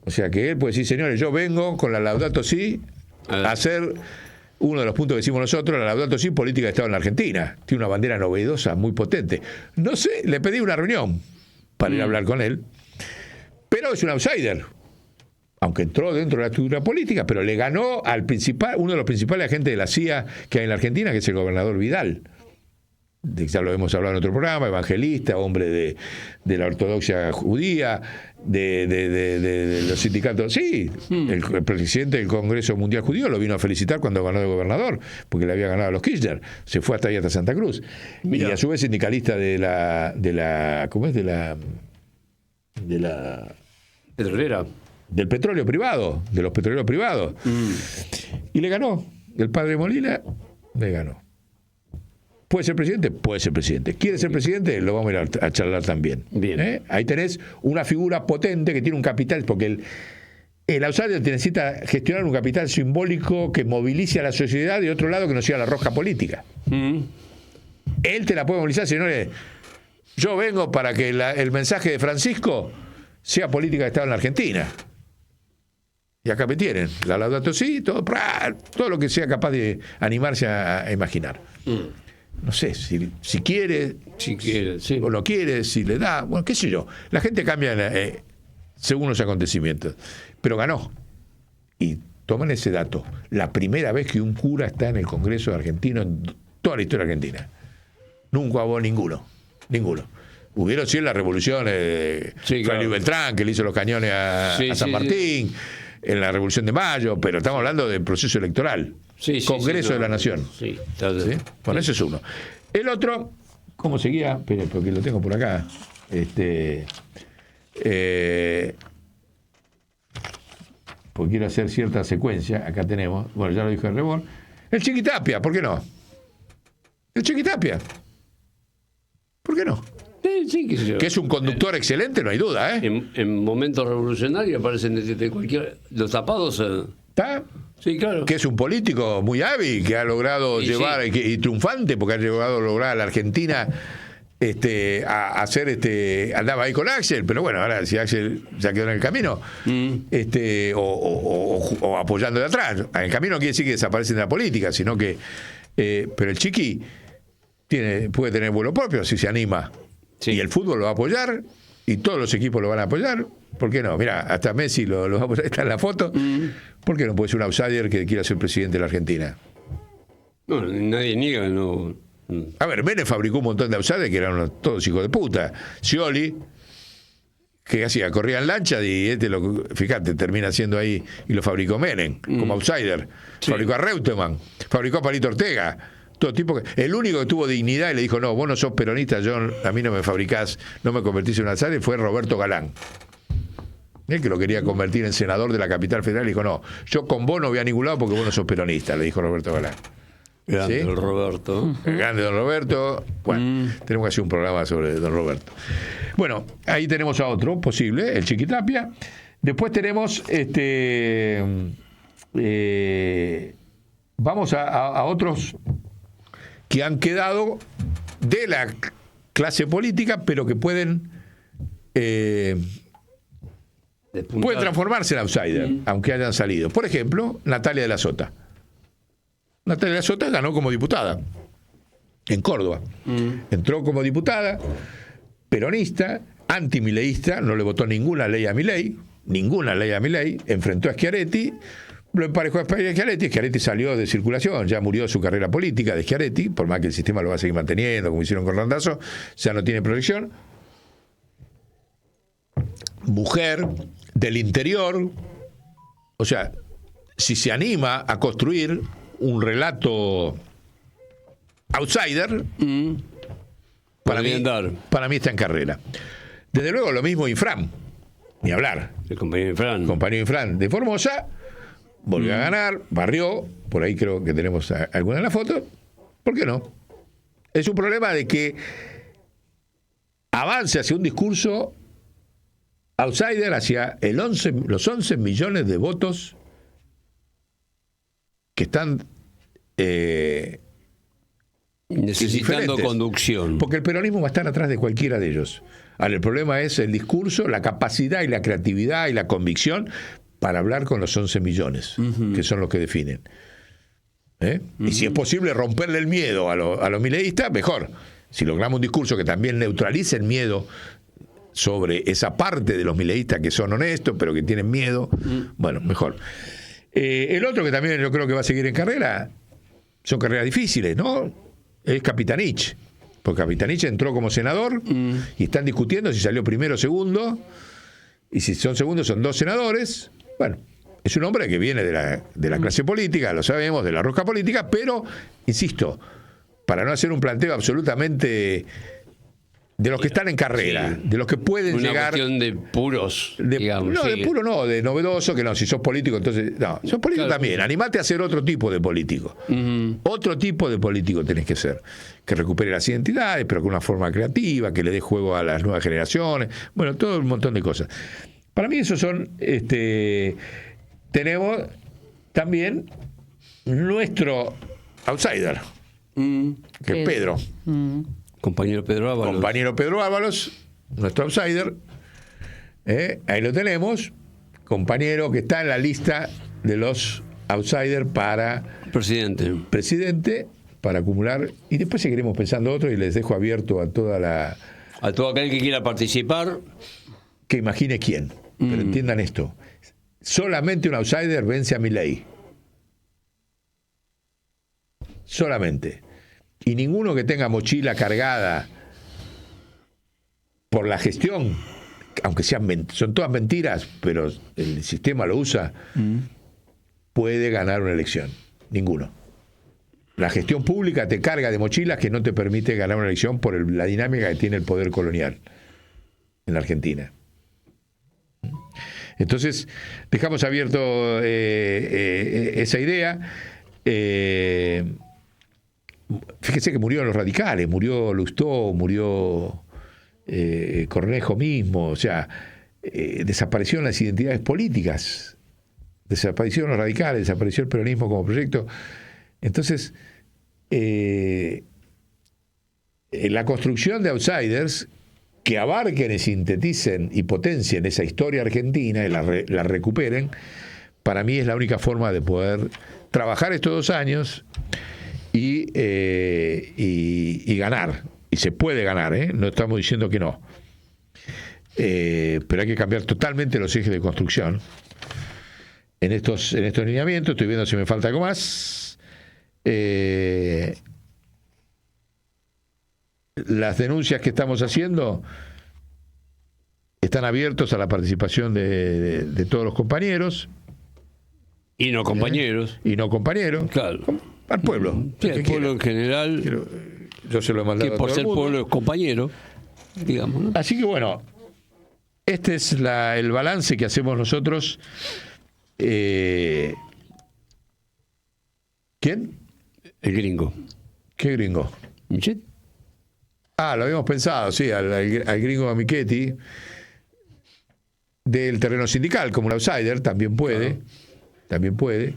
o sea que él puede decir, señores, yo vengo con la Laudato Si a hacer uno de los puntos que decimos nosotros, la Laudato Si, política de Estado en la Argentina. Tiene una bandera novedosa, muy potente. No sé, le pedí una reunión para ir a hablar con él, pero es un outsider, aunque entró dentro de la estructura política, pero le ganó al uno de los principales agentes de la CIA que hay en la Argentina, que es el gobernador Vidal. Ya lo hemos hablado en otro programa, evangelista, hombre de la ortodoxia judía, de los sindicatos. Sí, el presidente del Congreso Mundial Judío lo vino a felicitar cuando ganó de gobernador, porque le había ganado a los Kirchner. Se fue hasta ahí, hasta Santa Cruz. Mirá. Y a su vez sindicalista de la ¿cómo es? De la petrolera. Del petróleo privado, de los petroleros privados. Y le ganó. El padre Molina le ganó. ¿Puede ser presidente? Puede ser presidente. ¿Quiere ser presidente? Lo vamos a ir a charlar también. Bien. Ahí tenés una figura potente que tiene un capital, porque el outsider necesita gestionar un capital simbólico que movilice a la sociedad, de otro lado que no sea la rosca política. Él te la puede movilizar, señores. Yo vengo para que el mensaje de Francisco sea política de Estado en la Argentina. Y acá me tienen. La Laudato Si, todo lo que sea capaz de animarse a imaginar. No sé, si quiere, sí. O no quiere, si le da, bueno, qué sé yo. La gente cambia según los acontecimientos. Pero ganó. Y toman ese dato. La primera vez que un cura está en el Congreso argentino en toda la historia argentina. Nunca hubo ninguno. Hubieron sí en la revolución Fray Beltrán, que le hizo los cañones a San Martín, en la Revolución de Mayo, pero estamos hablando del proceso electoral. Congreso de la Nación. ¿Sí? Bueno, ese es uno. El otro, ¿cómo seguía? Espera, porque lo tengo por acá. Porque quiero hacer cierta secuencia. Acá tenemos, bueno, ya lo dijo el Rebor. El Chiquitapia, ¿por qué no? El Chiquitapia. ¿Por qué no? Sí, que es un conductor excelente, no hay duda, En momentos revolucionarios aparecen de cualquier... Los tapados... ¿Está? Sí, claro. Que es un político muy hábil, que ha logrado llevar, y triunfante, porque ha logrado a la Argentina a hacer, andaba ahí con Axel, pero bueno, ahora si Axel ya quedó en el camino, o apoyando de atrás. En el camino no quiere decir que desaparece de la política, sino que... pero el Chiqui puede tener vuelo propio si se anima. Sí. Y el fútbol lo va a apoyar, y todos los equipos lo van a apoyar. ¿Por qué no? Mira, hasta Messi lo va a apoyar, está en la foto. ¿Por qué no puede ser un outsider que quiera ser presidente de la Argentina? No, nadie niega, no. A ver, Menem fabricó un montón de outsiders que eran todos hijos de puta. Scioli, que hacía, corría en lancha, y fíjate, termina siendo ahí, y lo fabricó Menem como outsider. Sí. Fabricó a Reutemann, fabricó a Palito Ortega. Todo tipo el único que tuvo dignidad y le dijo, no, vos no sos peronista, a mí no me fabricás, no me convertís en un outsider, fue Roberto Galán. Él que lo quería convertir en senador de la capital federal, le dijo, no, yo con vos no voy a ningún lado porque vos no sos peronista, le dijo Roberto Galán. Grande, ¿sí? Roberto. Grande don Roberto. Bueno, tenemos que hacer un programa sobre don Roberto. Bueno, ahí tenemos a otro posible, el Chiquitapia. Después tenemos vamos a otros que han quedado de la clase política, pero que pueden transformarse en outsider, aunque hayan salido. Por ejemplo, Natalia de la Sota. Natalia de la Sota ganó como diputada en Córdoba. Entró como diputada, peronista, antimileísta, no le votó ninguna ley a Milei, enfrentó a Schiaretti, lo emparejó a Schiaretti. Schiaretti salió de circulación, ya murió su carrera política de Schiaretti, por más que el sistema lo va a seguir manteniendo, como hicieron con Randazzo, ya no tiene proyección. Mujer del interior, o sea, si se anima a construir, un relato outsider, para mí está en carrera. Desde luego lo mismo Infran, ni hablar. El compañero Infran. Compañero Infran de Formosa, volvió a ganar, barrió, por ahí creo que tenemos alguna de las fotos. ¿Por qué no? Es un problema de que avance hacia un discurso outsider, hacia los 11 millones de votos que están necesitando conducción. Porque el peronismo va a estar atrás de cualquiera de ellos. Ahora, el problema es el discurso, la capacidad y la creatividad y la convicción para hablar con los 11 millones, que son los que definen. Y si es posible romperle el miedo a los mileístas, mejor. Si logramos un discurso que también neutralice el miedo sobre esa parte de los mileístas que son honestos, pero que tienen miedo, bueno, mejor. El otro que también yo creo que va a seguir en carrera, son carreras difíciles, ¿no? Es Capitanich. Porque Capitanich entró como senador y están discutiendo si salió primero o segundo. Y si son segundos, son 2 senadores. Bueno, es un hombre que viene de la clase política, lo sabemos, de la rosca política, pero, insisto, para no hacer un planteo absolutamente de los que están en carrera, de los que pueden llegar. Una cuestión de puros, digamos. No, de puro no, de novedoso, que no, si sos político, entonces. No, sos político también. Animate a ser otro tipo de político. Otro tipo de político tenés que ser. Que recupere las identidades, pero con una forma creativa, que le dé juego a las nuevas generaciones. Bueno, todo un montón de cosas. Para mí, esos son. Tenemos también nuestro outsider, que es Pedro. Compañero Pedro Ábalos, nuestro outsider. Ahí lo tenemos. Compañero que está en la lista de los outsiders para presidente, para acumular. Y después seguiremos pensando otro y les dejo abierto a a todo aquel que quiera participar. Que imagine quién. Pero entiendan esto. Solamente un outsider vence a Milei. Solamente. Y ninguno que tenga mochila cargada por la gestión, aunque son todas mentiras, pero el sistema lo usa, puede ganar una elección. Ninguno. La gestión pública te carga de mochilas que no te permite ganar una elección por la dinámica que tiene el poder colonial en la Argentina. Entonces, dejamos abierto esa idea. Fíjese que murieron los radicales, murió Lustó, murió Cornejo mismo, o sea, desaparecieron las identidades políticas, desaparecieron los radicales, desapareció el peronismo como proyecto. Entonces, la construcción de outsiders que abarquen y sinteticen y potencien esa historia argentina y la recuperen, para mí es la única forma de poder trabajar estos 2 años y ganar. Y se puede ganar, no estamos diciendo que no. Pero hay que cambiar totalmente los ejes de construcción en estos lineamientos. Estoy viendo si me falta algo más. Las denuncias que estamos haciendo están abiertos a la participación de todos los compañeros. Y no compañeros. Claro. Al pueblo. Sí, al pueblo en general. Yo se lo he mandado que por a todo ser el mundo. pueblo es compañero, digamos, ¿no? Así que bueno, este es el balance que hacemos nosotros. ¿Quién? El gringo. ¿Qué gringo? ¿Michel? Lo habíamos pensado, sí, al gringo Michetti, del terreno sindical, como un outsider, también puede. También puede.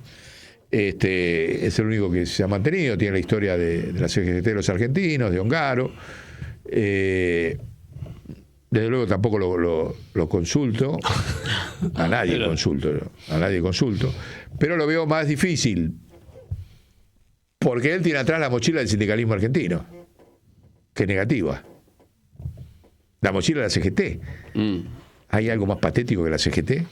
Es el único que se ha mantenido, tiene la historia de la CGT de los argentinos, de Ongaro. Desde luego tampoco lo consulto, a nadie consulto, pero lo veo más difícil, porque él tiene atrás la mochila del sindicalismo argentino, que es negativa. La mochila de la CGT. ¿Hay algo más patético que la CGT?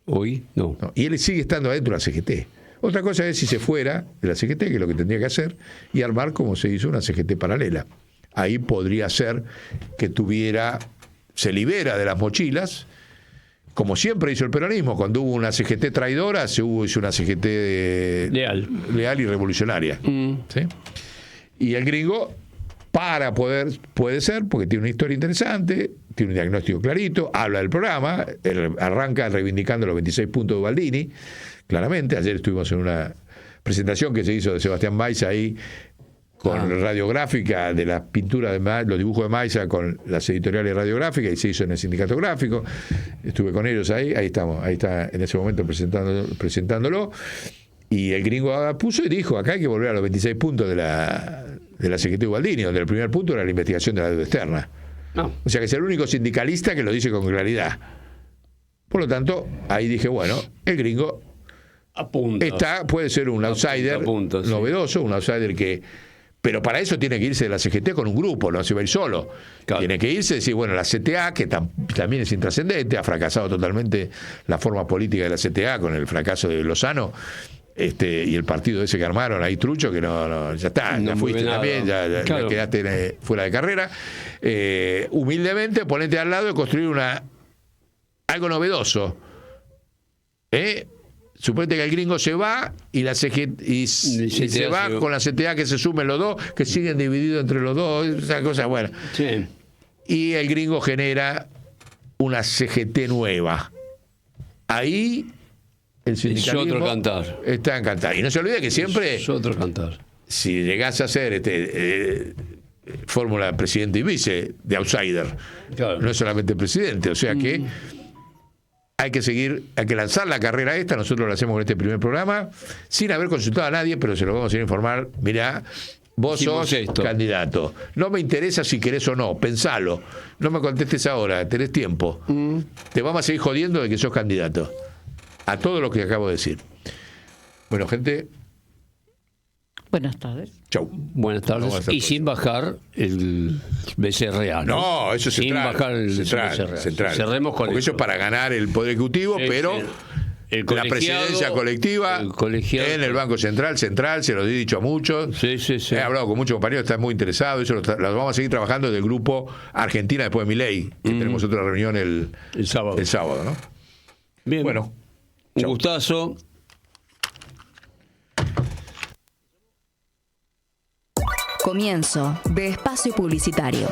Hoy no. Y él sigue estando adentro de la CGT. Otra cosa es si se fuera de la CGT, que es lo que tendría que hacer, y armar como se hizo una CGT paralela. Ahí podría ser que se libera de las mochilas, como siempre hizo el peronismo, cuando hubo una CGT traidora, hizo una CGT leal y revolucionaria. ¿Sí? Y el gringo, puede ser, porque tiene una historia interesante, tiene un diagnóstico clarito, habla del programa, arranca reivindicando los 26 puntos de Baldini, claramente. Ayer estuvimos en una presentación que se hizo de Sebastián Maiza ahí, con radiográfica de las pinturas de los dibujos de Maiza con las editoriales radiográficas, y se hizo en el sindicato gráfico. Estuve con ellos ahí está en ese momento presentándolo. Y el gringo puso y dijo: acá hay que volver a los 26 puntos de la CGT Baldini, donde el primer punto era la investigación de la deuda externa. No. O sea que es el único sindicalista que lo dice con claridad. Por lo tanto, ahí dije, bueno, el gringo puede ser un outsider novedoso, un outsider que... Pero para eso tiene que irse de la CGT con un grupo, no se va a ir solo. Claro. Tiene que irse y decir, bueno, la CTA, que también es intrascendente, ha fracasado totalmente la forma política de la CTA con el fracaso de Lozano, y el partido ese que armaron ahí, trucho, que no ya está, ya fuiste también, ya quedaste fuera de carrera. Humildemente ponete al lado de construir algo novedoso. Suponete que el gringo se va y la CGT y se va con la CTA, que se sumen los dos, que siguen divididos entre los dos, esa cosa buena. Sí. Y el gringo genera una CGT nueva. Ahí el sindicalismo está en cantar. Y no se olvide que siempre es otro cantar. Si llegás a hacer fórmula presidente y vice de outsider, claro, no es solamente presidente, o sea que hay que lanzar la carrera esta. Nosotros lo hacemos con este primer programa sin haber consultado a nadie, pero se lo vamos a ir a informar. Mirá, vos sos candidato, no me interesa si querés o no, pensalo, no me contestes ahora, tenés tiempo, te vamos a seguir jodiendo de que sos candidato a todo lo que acabo de decir. Bueno, gente, buenas tardes. Chau. Buenas tardes. Y sin bajar el BCRA. No, eso es sin bajar el central. Cerremos con porque eso es para ganar el Poder Ejecutivo, pero la presidencia colectiva en el Banco Central, se lo he dicho a muchos. Sí. He hablado con muchos compañeros, están muy interesados. Eso lo vamos a seguir trabajando del grupo Argentina después de Milei, que tenemos otra reunión el sábado, ¿no? Bien. Bueno, un gustazo. Comienzo de espacio publicitario.